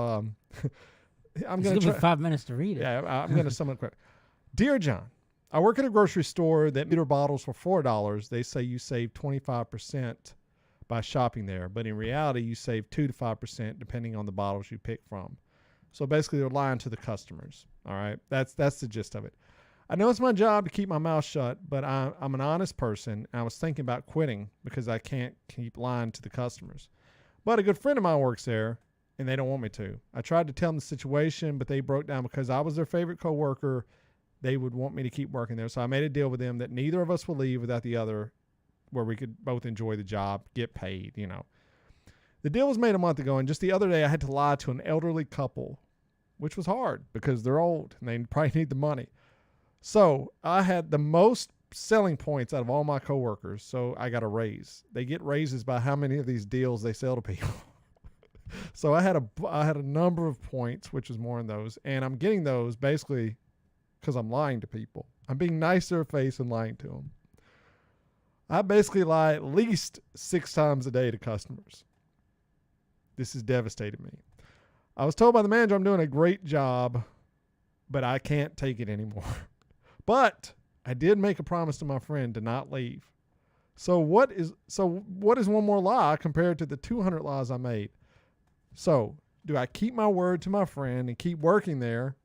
[SPEAKER 5] I'm going to try
[SPEAKER 6] 5 minutes to read it.
[SPEAKER 5] Yeah, I'm going to sum it quick. Dear John, I work at a grocery store that meter bottles for $4. They say you save 25% by shopping there, but in reality, you save 2 to 5% depending on the bottles you pick from. So basically, they're lying to the customers. All right, that's the gist of it. I know it's my job to keep my mouth shut, but I'm an honest person. I was thinking about quitting because I can't keep lying to the customers. But a good friend of mine works there, and they don't want me to. I tried to tell them the situation, but they broke down because I was their favorite coworker. They would want me to keep working there. So I made a deal with them that neither of us will leave without the other, where we could both enjoy the job, get paid, you know. The deal was made a month ago, and just the other day I had to lie to an elderly couple, which was hard because they're old and they probably need the money. So I had the most selling points out of all my coworkers, so I got a raise. They get raises by how many of these deals they sell to people. So I had a number of points, which was more in those, and I'm getting those basically because I'm lying to people. I'm being nice to their face and lying to them. I basically lie at least 6 times a day to customers. This has devastated me. I was told by the manager I'm doing a great job, but I can't take it anymore. But I did make a promise to my friend to not leave. So what is one more lie compared to the 200 lies I made? So do I keep my word to my friend and keep working there,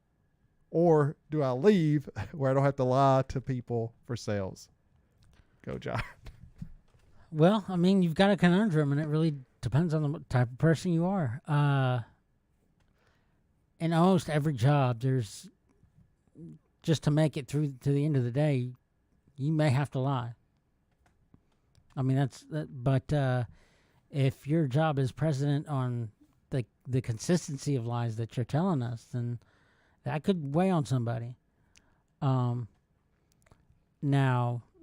[SPEAKER 5] or do I leave where I don't have to lie to people for sales? Go, John.
[SPEAKER 6] Well, I mean, you've got a conundrum, and it really depends on the type of person you are. In almost every job, there's just to make it through to the end of the day, you may have to lie. I mean, but if your job is president on the consistency of lies that you're telling us, then that could weigh on somebody. Now,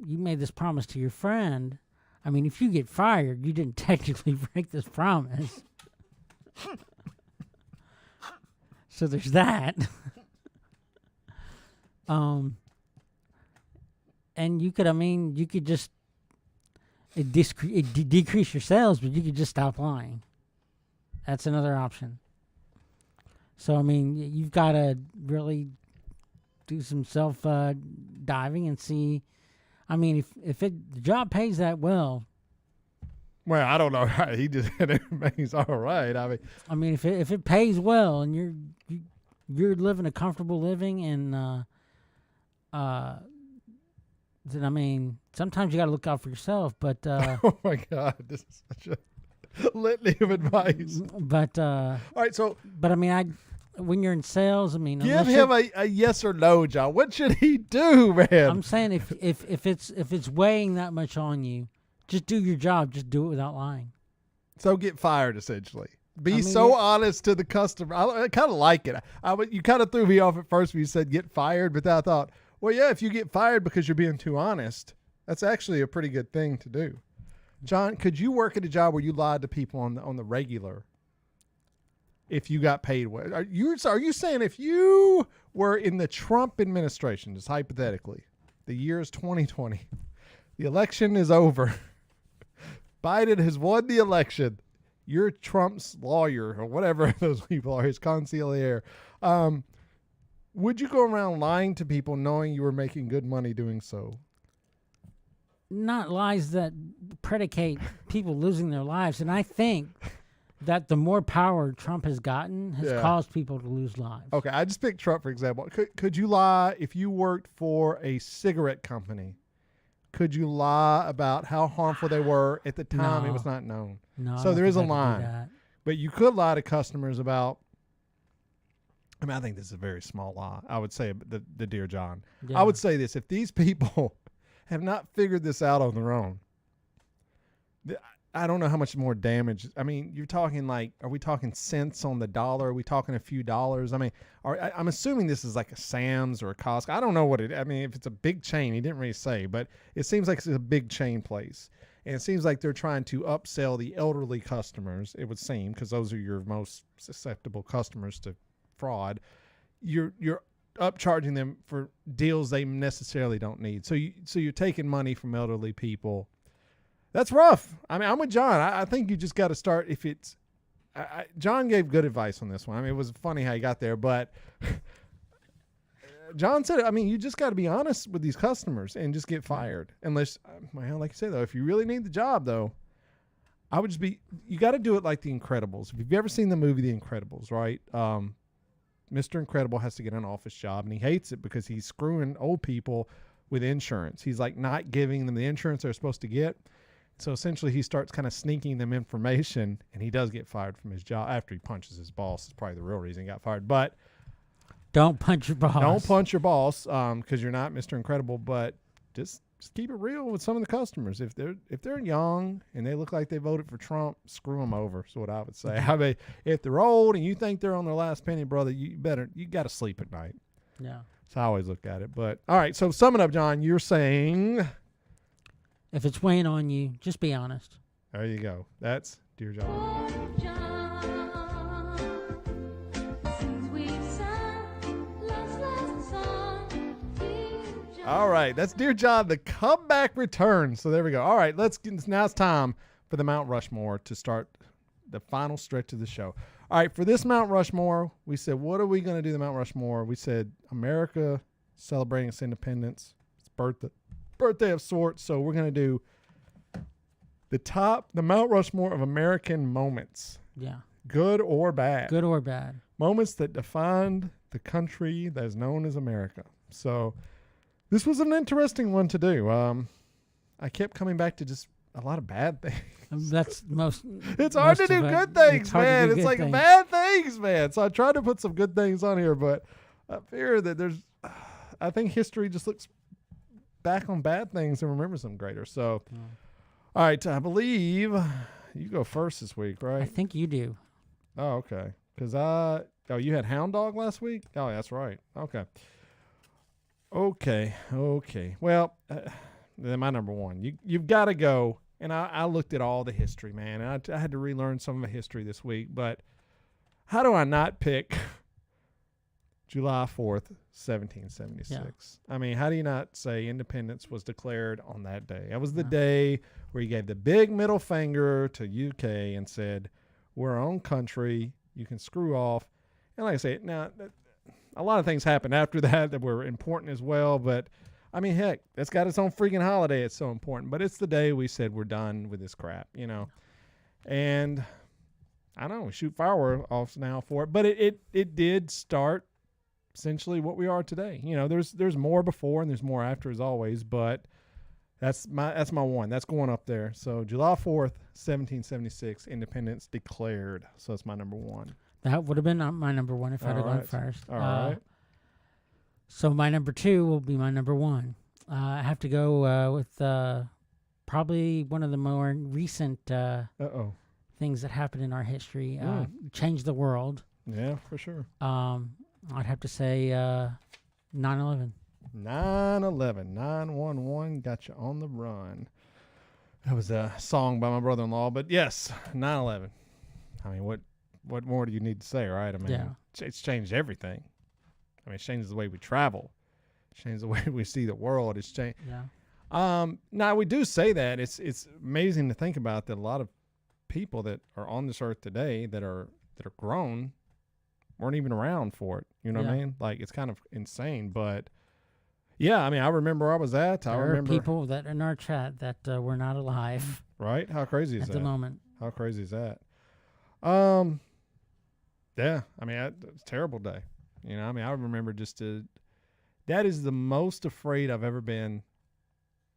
[SPEAKER 6] you made this promise to your friend. I mean, if you get fired, you didn't technically break this promise. So there's that. And you could just decrease your sales, but you could just stop lying. That's another option. So, I mean, you've got to really do some self-diving and see. I mean, if the job pays that well.
[SPEAKER 5] Well, I don't know. He just said everything's all right.
[SPEAKER 6] I mean, if it pays well and you're living a comfortable living, and then I mean, sometimes you got to look out for yourself. But
[SPEAKER 5] oh my God, this is such a litany of advice.
[SPEAKER 6] But
[SPEAKER 5] all right, so
[SPEAKER 6] I mean, when you're in sales, I mean,
[SPEAKER 5] give him a yes or no, John. What should he do, man?
[SPEAKER 6] I'm saying if it's weighing that much on you, just do your job. Just do it without lying.
[SPEAKER 5] So get fired, essentially. Be honest to the customer. I kind of like it. You kind of threw me off at first when you said get fired, but then I thought, well, yeah, if you get fired because you're being too honest, that's actually a pretty good thing to do. John, could you work at a job where you lied to people on the regular if you got paid well? Are you saying if you were in the Trump administration, just hypothetically, the year is 2020, the election is over, Biden has won the election, you're Trump's lawyer or whatever those people are, his consigliere, would you go around lying to people knowing you were making good money doing so?
[SPEAKER 6] Not lies that predicate people losing their lives. And I think that the more power Trump has gotten has caused people to lose lives.
[SPEAKER 5] Okay, I just picked Trump, for example. Could you lie if you worked for a cigarette company? Could you lie about how harmful they were at the time it was not known?
[SPEAKER 6] No.
[SPEAKER 5] So there is a line. But you could lie to customers about, I mean, I think this is a very small lie. I would say the Dear John. Yeah. I would say this. If these people have not figured this out on their own. I don't know how much more damage. I mean, you're talking like, are we talking cents on the dollar? Are we talking a few dollars? I mean, I'm assuming this is like a Sam's or a Costco. I don't know what I mean, if it's a big chain, he didn't really say, but it seems like it's a big chain place. And it seems like they're trying to upsell the elderly customers, it would seem, because those are your most susceptible customers to fraud. You're upcharging them for deals they necessarily don't need. So you're taking money from elderly people. That's rough. I mean, I'm with John. I think you just got to start if it's John gave good advice on this one. I mean, it was funny how he got there, but John said, I mean, you just got to be honest with these customers and just get fired. Unless, well, like you say, though, if you really need the job, though, I would just you got to do it like The Incredibles. If you've ever seen the movie The Incredibles, right? Mr. Incredible has to get an office job, and he hates it because he's screwing old people with insurance. He's like not giving them the insurance they're supposed to get. So essentially he starts kind of sneaking them information, and he does get fired from his job after he punches his boss. Is probably the real reason he got fired. But
[SPEAKER 6] don't punch your boss.
[SPEAKER 5] Don't punch your boss because you're not Mr. Incredible. But just keep it real with some of the customers. If they're young and they look like they voted for Trump, screw them over. Is what I would say. I mean, if they're old and you think they're on their last penny, brother, you got to sleep at night.
[SPEAKER 6] Yeah.
[SPEAKER 5] That's how I always look at it. But all right, so summing up, John, you're saying,
[SPEAKER 6] if it's weighing on you, just be honest.
[SPEAKER 5] There you go. That's Dear John. All right, that's Dear John. The comeback returns. So there we go. All right, now it's time for the Mount Rushmore to start the final stretch of the show. All right, for this Mount Rushmore, we said, what are we going to do the Mount Rushmore? We said America celebrating its independence. It's birthday of sorts. So we're going to do the Mount Rushmore of American moments.
[SPEAKER 6] Yeah.
[SPEAKER 5] Good or bad.
[SPEAKER 6] Good or bad. Moments
[SPEAKER 5] that defined the country that is known as America. So this was an interesting one to do. I kept coming back to just a lot of bad things.
[SPEAKER 6] That's most.
[SPEAKER 5] It's hard to do good things, man. It's like bad things, man. So I tried to put some good things on here, but I fear that I think history just looks back on bad things and remembers them greater. So, all right, I believe you go first this week, right?
[SPEAKER 6] I think you do.
[SPEAKER 5] Oh, okay. Because you had Hound Dog last week? Oh, that's right. Okay. Well, then my number one. You've got to go. And I looked at all the history, man. And I had to relearn some of the history this week. But how do I not pick July 4th, 1776? Yeah. I mean, how do you not say independence was declared on that day? That was the day where you gave the big middle finger to UK and said, we're our own country. You can screw off. And like I say, now, a lot of things happened after that were important as well. But, I mean, heck, it's got its own freaking holiday. It's so important. But it's the day we said we're done with this crap, you know. And, I don't know, we shoot fireworks now for it. But it did start essentially what we are today. You know, there's more before and there's more after as always. But that's my one. That's going up there. So, July 4th, 1776, independence declared. So, that's my number one.
[SPEAKER 6] That would have been my number one if I'd have gone first.
[SPEAKER 5] All right.
[SPEAKER 6] So my number two will be my number one. I have to go with probably one of the more recent things that happened in our history. Changed the world.
[SPEAKER 5] Yeah, for sure.
[SPEAKER 6] I'd have to say 9/11.
[SPEAKER 5] 9/11. 911 got you on the run. That was a song by my brother-in-law. But yes, 9/11. I mean, what more do you need to say, right? I mean, it's changed everything. I mean, it changes the way we travel. It changes the way we see the world. It's changed. Yeah. Now, we do say that. It's amazing to think about that a lot of people that are on this earth today that are grown weren't even around for it. You know what I mean? Like, it's kind of insane. But, yeah, I mean, I remember where I was at.
[SPEAKER 6] There are people that in our chat that were not alive.
[SPEAKER 5] Right? How crazy is that?
[SPEAKER 6] At the moment.
[SPEAKER 5] How crazy is that? Yeah, I mean, it's a terrible day. You know, I mean, I remember that is the most afraid I've ever been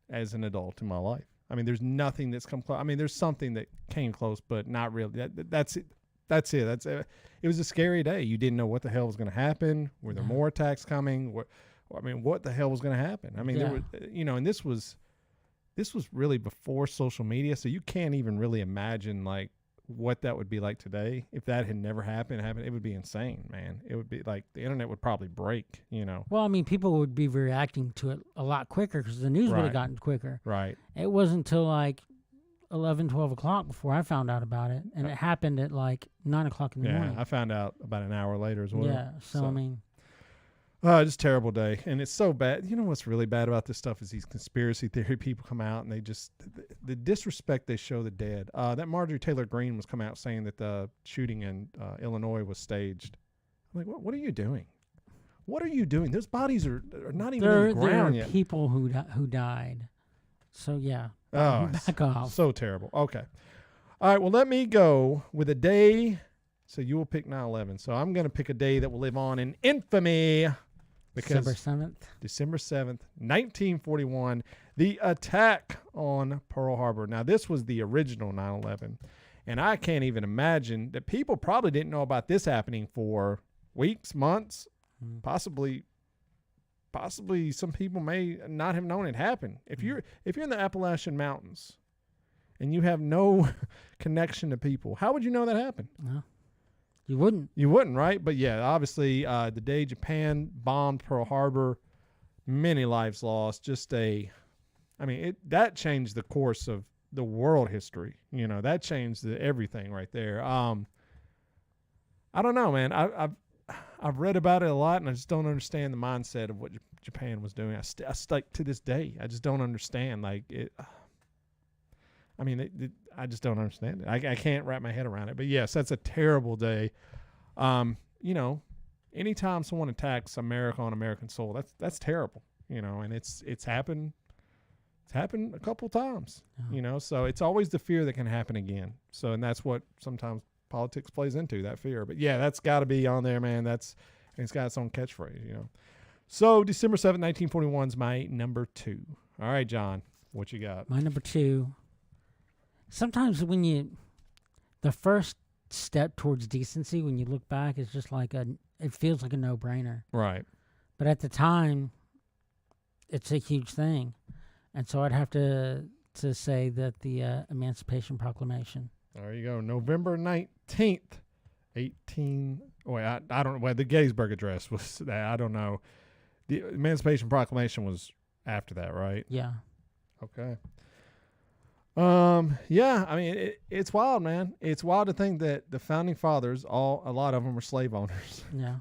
[SPEAKER 5] as an adult in my life. I mean, there's nothing that's come close. I mean, there's something that came close, but not really. That's it. It was a scary day. You didn't know what the hell was going to happen. Were there more attacks coming? What the hell was going to happen? I mean, there was, and this was this was really before social media, so you can't even really imagine like what that would be like today. If that had never happened, it would be insane, man. It would be like the internet would probably break, you know.
[SPEAKER 6] Well, I mean, people would be reacting to it a lot quicker because the news would
[SPEAKER 5] Right.
[SPEAKER 6] have gotten quicker.
[SPEAKER 5] Right.
[SPEAKER 6] It wasn't until like 11, 12 o'clock before I found out about it. And it happened at like 9 o'clock in the
[SPEAKER 5] Yeah,
[SPEAKER 6] morning.
[SPEAKER 5] I found out about an hour later as well.
[SPEAKER 6] Yeah, so I mean,
[SPEAKER 5] just terrible day. And it's so bad. You know what's really bad about this stuff is these conspiracy theory people come out and they just, the disrespect they show the dead. That Marjorie Taylor Greene was coming out saying that the shooting in Illinois was staged. I'm like, what are you doing? What are you doing? Those bodies are not even in the
[SPEAKER 6] there are
[SPEAKER 5] ground yet.
[SPEAKER 6] people who died. So yeah,
[SPEAKER 5] Oh,
[SPEAKER 6] back off.
[SPEAKER 5] so terrible. Okay. All right, well, let me go with a day. So you will pick 9/11. So I'm going to pick a day that will live on in infamy. Because
[SPEAKER 6] December 7th.
[SPEAKER 5] December 7th, 1941, the attack on Pearl Harbor. Now, this was the original 9/11, and I can't even imagine that people probably didn't know about this happening for weeks, months, possibly some people may not have known it happened. If you're in the Appalachian Mountains and you have no connection to people, how would you know that happened?
[SPEAKER 6] No. You wouldn't.
[SPEAKER 5] You wouldn't, right? But yeah, obviously, the day Japan bombed Pearl Harbor, many lives lost. That changed the course of the world history. You know, that changed everything right there. I don't know, man. I've read about it a lot, and I just don't understand the mindset of what Japan was doing. I stuck to this day. I just don't understand. Like it. I just don't understand it. I can't wrap my head around it. But yes, that's a terrible day. You know, anytime someone attacks America on American soil, that's terrible. You know, and it's happened. It's happened a couple times. You know, so it's always the fear that can happen again. So, and that's what sometimes politics plays into, that fear. But yeah, that's got to be on there, man. It's got its own catchphrase. You know. So December 7th, 1941 is my number 2. All right, John, what you got?
[SPEAKER 6] My number 2. Sometimes the first step towards decency, when you look back, is just like it feels like a no-brainer.
[SPEAKER 5] Right.
[SPEAKER 6] But at the time, it's a huge thing. And so I'd have to say that the Emancipation Proclamation.
[SPEAKER 5] There you go. November 19th, I don't know. Well, the Gettysburg Address was that. I don't know. The Emancipation Proclamation was after that, right?
[SPEAKER 6] Yeah.
[SPEAKER 5] Okay. Yeah, I mean, it's wild, man. It's wild to think that the founding fathers, a lot of them were slave owners.
[SPEAKER 6] Yeah.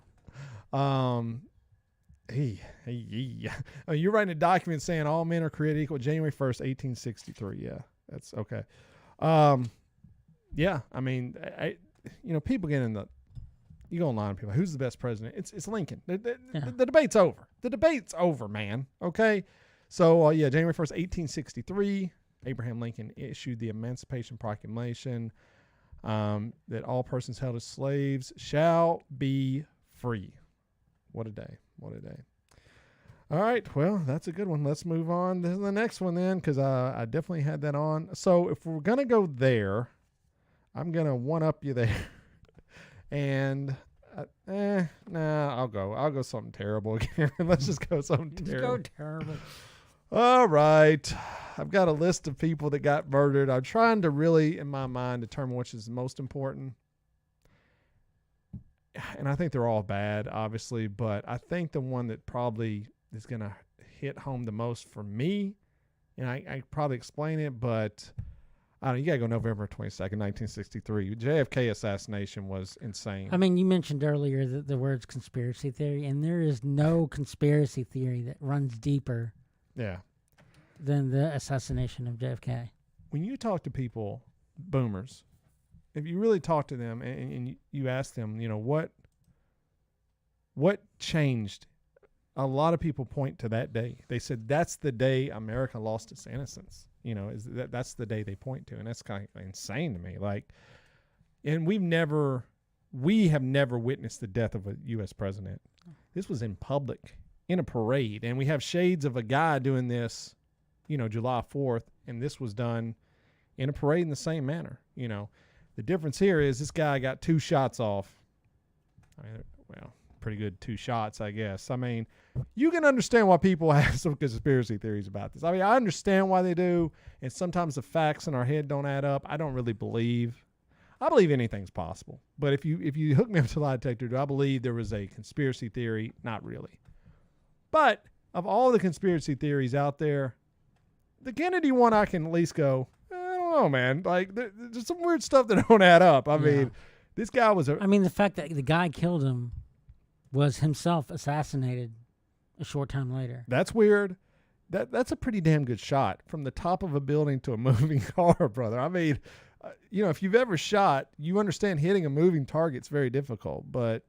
[SPEAKER 5] You're writing a document saying all men are created equal January 1st, 1863. Yeah, that's okay. Yeah, I mean, people get in you go online, people, who's the best president? It's Lincoln. The debate's over. The debate's over, man. Okay. So, January 1st, 1863. Abraham Lincoln issued the Emancipation Proclamation that all persons held as slaves shall be free. What a day. What a day. All right. Well, that's a good one. Let's move on to the next one then, because I definitely had that on. So if we're going to go there, I'm going to one-up you there. And, I'll go something terrible again. Let's just go something terrible.
[SPEAKER 6] Go terrible.
[SPEAKER 5] All right. I've got a list of people that got murdered. I'm trying to really, in my mind, determine which is the most important. And I think they're all bad, obviously, but I think the one that probably is going to hit home the most for me, and I probably explain it, but I don't know, you got to go November 22nd, 1963. JFK assassination was insane.
[SPEAKER 6] I mean, you mentioned earlier the words conspiracy theory, and there is no conspiracy theory that runs deeper than the assassination of JFK.
[SPEAKER 5] When you talk to people, boomers, if you really talk to them and you ask them, what changed, a lot of people point to that day. They said that's the day America lost its innocence. That's the day they point to, and that's kind of insane to me. Like, and we have never witnessed the death of a U.S. president. This was in public, in a parade, and we have shades of a guy doing this, July 4th, and this was done in a parade in the same manner. The difference here is this guy got 2 shots off. pretty good 2 shots, I guess. I mean, you can understand why people have some conspiracy theories about this. I mean, I understand why they do, and sometimes the facts in our head don't add up. I don't really believe. I believe anything's possible. But if you hook me up to a lie detector, do I believe there was a conspiracy theory? Not really. But of all the conspiracy theories out there, the Kennedy one, I can at least go, I don't know, man. Like, there's some weird stuff that don't add up. I mean, this guy was
[SPEAKER 6] I mean, the fact that the guy killed him was himself assassinated a short time later.
[SPEAKER 5] That's weird. That's a pretty damn good shot from the top of a building to a moving car, brother. I mean, if you've ever shot, you understand hitting a moving target's very difficult. But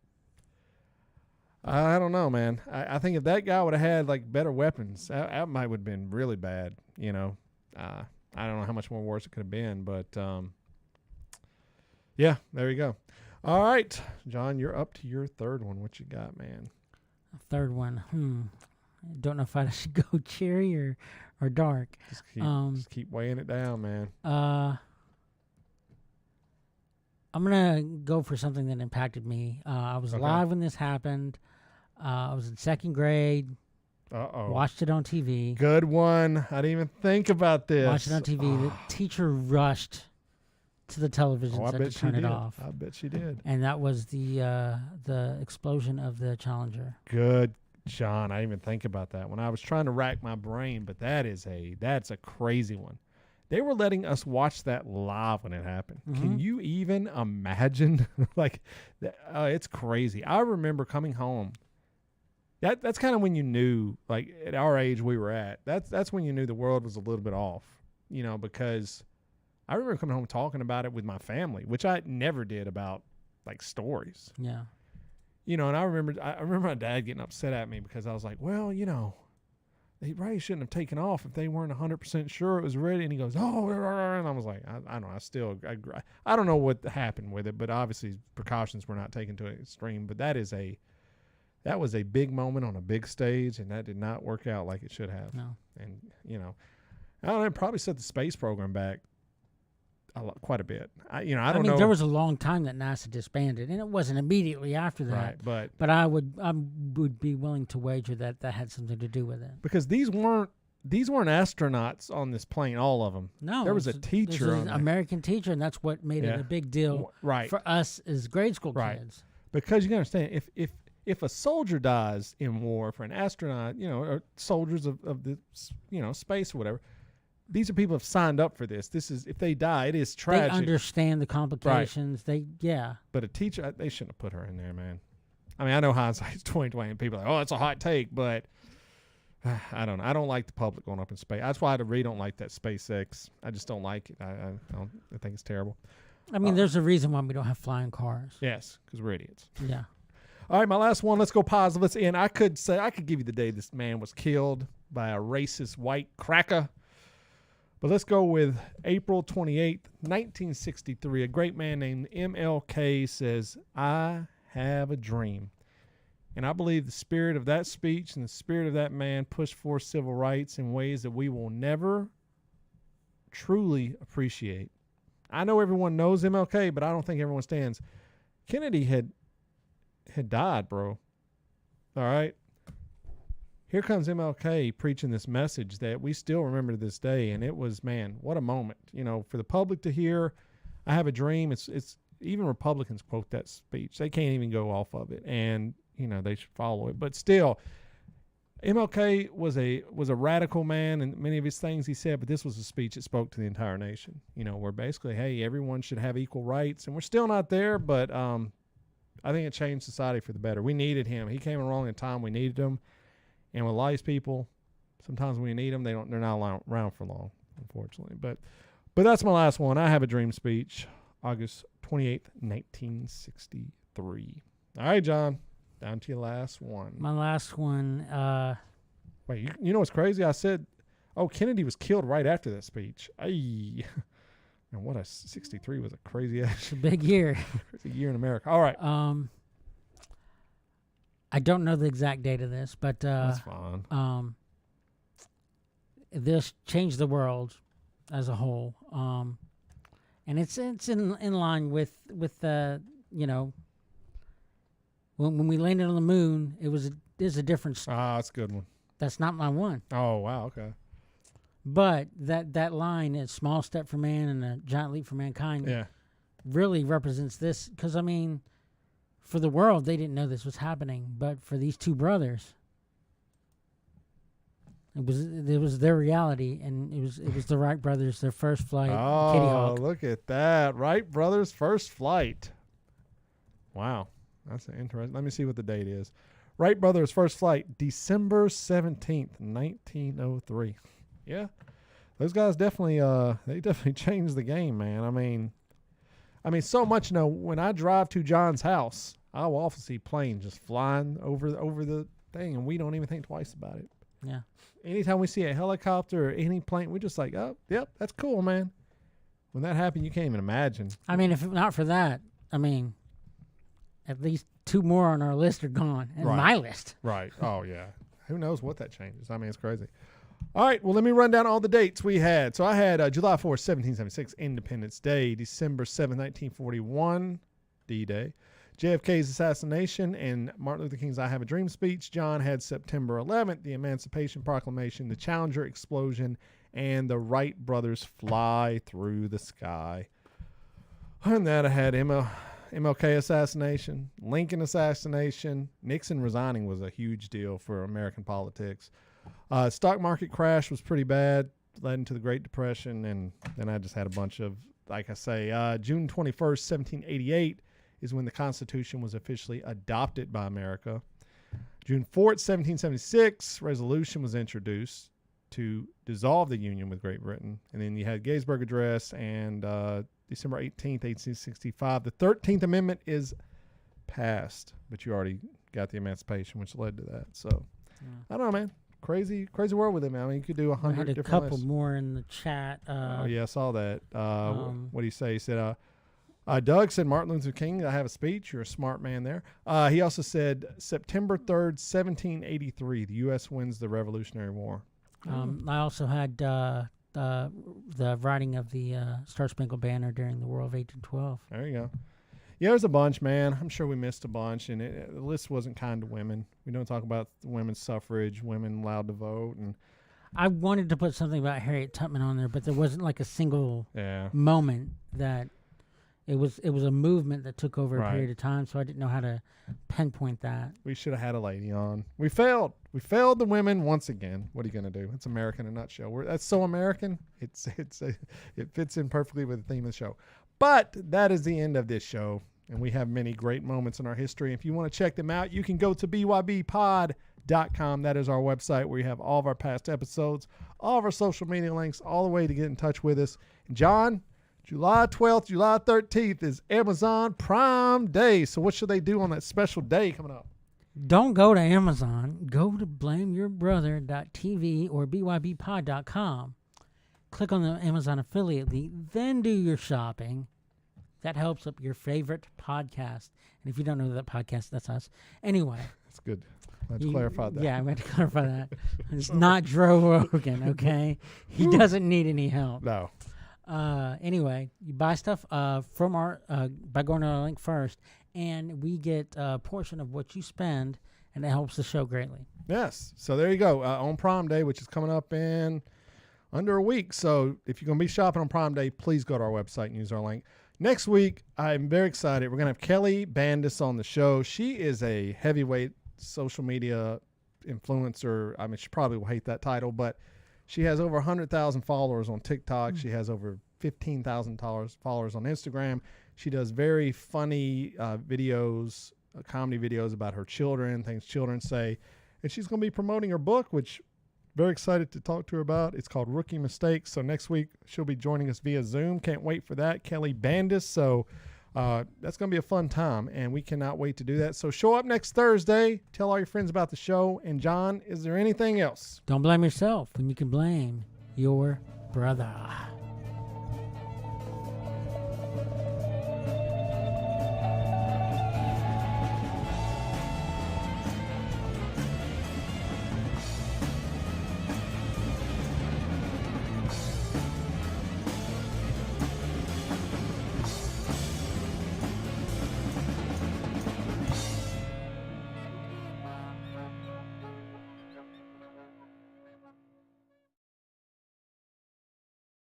[SPEAKER 5] I don't know, man. I think if that guy would have had like better weapons, that might would have been really bad. I don't know how much more worse it could have been, but yeah, there you go. All right, John, you're up to your third one. What you got, man?
[SPEAKER 6] Third one. Don't know if I should go cherry or dark.
[SPEAKER 5] Just keep weighing it down, man.
[SPEAKER 6] I'm gonna go for something that impacted me. I was alive when this happened. I was in 2nd grade. Watched it on TV.
[SPEAKER 5] Good one. I didn't even think about this.
[SPEAKER 6] Watched it on TV. The teacher rushed to the television set to turn it off.
[SPEAKER 5] I bet she did.
[SPEAKER 6] And that was the explosion of the Challenger.
[SPEAKER 5] Good, John. I didn't even think about that when I was trying to rack my brain. But that's a crazy one. They were letting us watch that live when it happened. Mm-hmm. Can you even imagine? It's crazy. I remember coming home. That's kind of when you knew, like at our age we were at. That's when you knew the world was a little bit off, because I remember coming home talking about it with my family, which I never did about like stories.
[SPEAKER 6] Yeah.
[SPEAKER 5] And I remember my dad getting upset at me because I was like, well, they probably shouldn't have taken off if they weren't 100% sure it was ready. And he goes, oh, and I was like, I don't know. I don't know what happened with it, but obviously precautions were not taken to an extreme. But that was a big moment on a big stage, and that did not work out like it should have.
[SPEAKER 6] No.
[SPEAKER 5] And, I don't know, it probably set the space program back quite a bit. I don't know.
[SPEAKER 6] There was a long time that NASA disbanded, and it wasn't immediately after that.
[SPEAKER 5] Right,
[SPEAKER 6] but I would be willing to wager that had something to do with it.
[SPEAKER 5] Because these weren't astronauts on this plane, all of them.
[SPEAKER 6] No,
[SPEAKER 5] there was a teacher,
[SPEAKER 6] an American teacher, and that's what made it a big deal, for us as grade school kids.
[SPEAKER 5] Because you can understand, if a soldier dies in war, for an astronaut, or soldiers of the space or whatever. These are people who have signed up for this. This is, if they die, it is tragic.
[SPEAKER 6] They understand the complications. Right.
[SPEAKER 5] But a teacher, they shouldn't have put her in there, man. I mean, I know hindsight's 20/20, and people are like, oh, it's a hot take, but I don't know. I don't like the public going up in space. That's why I really don't like that SpaceX. I just don't like it. I think it's terrible.
[SPEAKER 6] I mean, there's a reason why we don't have flying cars.
[SPEAKER 5] Yes, because we're idiots.
[SPEAKER 6] Yeah.
[SPEAKER 5] All right, my last one. Let's go positive. Let's end. I could give you the day this man was killed by a racist white cracker. But let's go with April 28th, 1963. A great man named MLK says, I have a dream. And I believe the spirit of that speech and the spirit of that man pushed forth civil rights in ways that we will never truly appreciate. I know everyone knows MLK, but I don't think everyone stands. Kennedy had died, bro. All right. Here comes MLK preaching this message that we still remember to this day, and it was, man, what a moment. For the public to hear, I have a dream. It's even Republicans quote that speech. They can't even go off of it, and they should follow it. But still, MLK was a radical man, and many of his things he said, but this was a speech that spoke to the entire nation. Where basically, hey, everyone should have equal rights, and we're still not there, but I think it changed society for the better. We needed him. He came along in a time we needed him. And with a lot of these people, sometimes when you need them, they're not around for long, unfortunately. But that's my last one. I have a dream speech, August 28th, 1963. All right, John, down to your last one.
[SPEAKER 6] My last one.
[SPEAKER 5] Wait, you know what's crazy? I said, Kennedy was killed right after that speech. Ay. And what 63 was a crazy ass.
[SPEAKER 6] Big year.
[SPEAKER 5] It's a year in America. All right.
[SPEAKER 6] I don't know the exact date of this, but
[SPEAKER 5] that's fine.
[SPEAKER 6] This changed the world as a whole, and it's in line with When we landed on the moon, there's a difference.
[SPEAKER 5] Ah, that's a good one.
[SPEAKER 6] That's not my one.
[SPEAKER 5] Oh, wow. Okay.
[SPEAKER 6] But that line, a small step for man and a giant leap for mankind,
[SPEAKER 5] Yeah.
[SPEAKER 6] really represents this. Because, I mean, for the world, they didn't know this was happening. But for these two brothers, it was their reality. And it was the Wright brothers, their first flight, Kitty
[SPEAKER 5] Oh,
[SPEAKER 6] Hawk.
[SPEAKER 5] look at that. Wright brothers' first flight. Wow. That's interesting. Let me see what the date is. Wright brothers' first flight, December 17th, 1903. Yeah. Those guys definitely they definitely changed the game, man. I mean so much, when I drive to John's house, I'll often see planes just flying over the thing, and we don't even think twice about it.
[SPEAKER 6] Yeah.
[SPEAKER 5] Anytime we see a helicopter or any plane, we're just like, oh, yep, that's cool, man. When that happened, you can't even imagine.
[SPEAKER 6] I mean, if not for that, I mean, at least two more on our list are gone. And
[SPEAKER 5] Right.
[SPEAKER 6] my list.
[SPEAKER 5] Right. Oh, yeah. Who knows what that changes? I mean, it's crazy. All right. Well, let me run down all the dates we had. So I had July 4th, 1776, Independence Day. December 7th, 1941, D-Day. JFK's assassination and Martin Luther King's I Have a Dream speech. John had September 11th, the Emancipation Proclamation, the Challenger explosion, and the Wright brothers fly through the sky. And that I had MLK assassination, Lincoln assassination. Nixon resigning was a huge deal for American politics. Stock market crash was pretty bad, led into the Great Depression, and then I just had a bunch of, like I say, June 21st, 1788 is when the Constitution was officially adopted by America. June 4th, 1776, resolution was introduced to dissolve the Union with Great Britain. And then you had Gettysburg Address, and December 18th, 1865. The 13th Amendment is passed, but you already got the Emancipation, which led to that. So, I don't know, man. Crazy world with it, man. I mean, you could do 100
[SPEAKER 6] I had a
[SPEAKER 5] different
[SPEAKER 6] couple
[SPEAKER 5] lists.
[SPEAKER 6] more in the chat.
[SPEAKER 5] Oh, yeah, I saw that. What do you say? He said, Doug said Martin Luther King, I have a speech. You're a smart man there. He also said September 3rd, 1783, the U.S. wins the Revolutionary War.
[SPEAKER 6] I also had the writing of the Star Spangled Banner during the War of 1812.
[SPEAKER 5] There you go. Yeah, there's a bunch, man. I'm sure we missed a bunch, and the list wasn't kind to women. We don't talk about women's suffrage, women allowed to vote, and
[SPEAKER 6] I wanted to put something about Harriet Tubman on there, but there wasn't like a single
[SPEAKER 5] yeah.
[SPEAKER 6] moment that it was a movement that took over
[SPEAKER 5] Right.
[SPEAKER 6] a period of time, so I didn't know how to pinpoint that.
[SPEAKER 5] We should have had a lady on. We failed. We failed the women once again. What are you going to do? It's America in a nutshell. That's so American. It fits in perfectly with the theme of the show. But that is the end of this show, and we have many great moments in our history. If you want to check them out, you can go to bybpod.com. That is our website where you have all of our past episodes, all of our social media links, all the way to get in touch with us. And John, July 12th, July 13th is Amazon Prime Day. So what should they do on that special day coming up?
[SPEAKER 6] Don't go to Amazon. Go to blameyourbrother.tv or bybpod.com. Click on the Amazon affiliate link, then do your shopping. That helps up your favorite podcast. And if you don't know that podcast, that's us. Anyway.
[SPEAKER 5] That's good. Let's clarify that.
[SPEAKER 6] Yeah, I had to clarify that. It's not Joe Rogan, okay? He doesn't need any help.
[SPEAKER 5] No.
[SPEAKER 6] Anyway, you buy stuff from our by going to our link first, and we get a portion of what you spend, and it helps the show greatly.
[SPEAKER 5] Yes. So there you go. On Prime Day, which is coming up in under a week. So if you're going to be shopping on Prime Day, please go to our website and use our link. Next week, I'm very excited. We're going to have Kelly Bandis on the show. She is a heavyweight social media influencer. I mean, she probably will hate that title, but she has over 100,000 followers on TikTok. She has over 15,000 followers on Instagram. She does very funny videos, comedy videos about her children, things children say. And she's going to be promoting her book, which very excited to talk to her about. It's called Rookie Mistakes. So next week, she'll be joining us via Zoom. Can't wait for that. Kelly Bandis. So that's going to be a fun time, and we cannot wait to do that. So show up next Thursday. Tell all your friends about the show. And, John, is there anything else?
[SPEAKER 6] Don't blame yourself when you can blame your brother.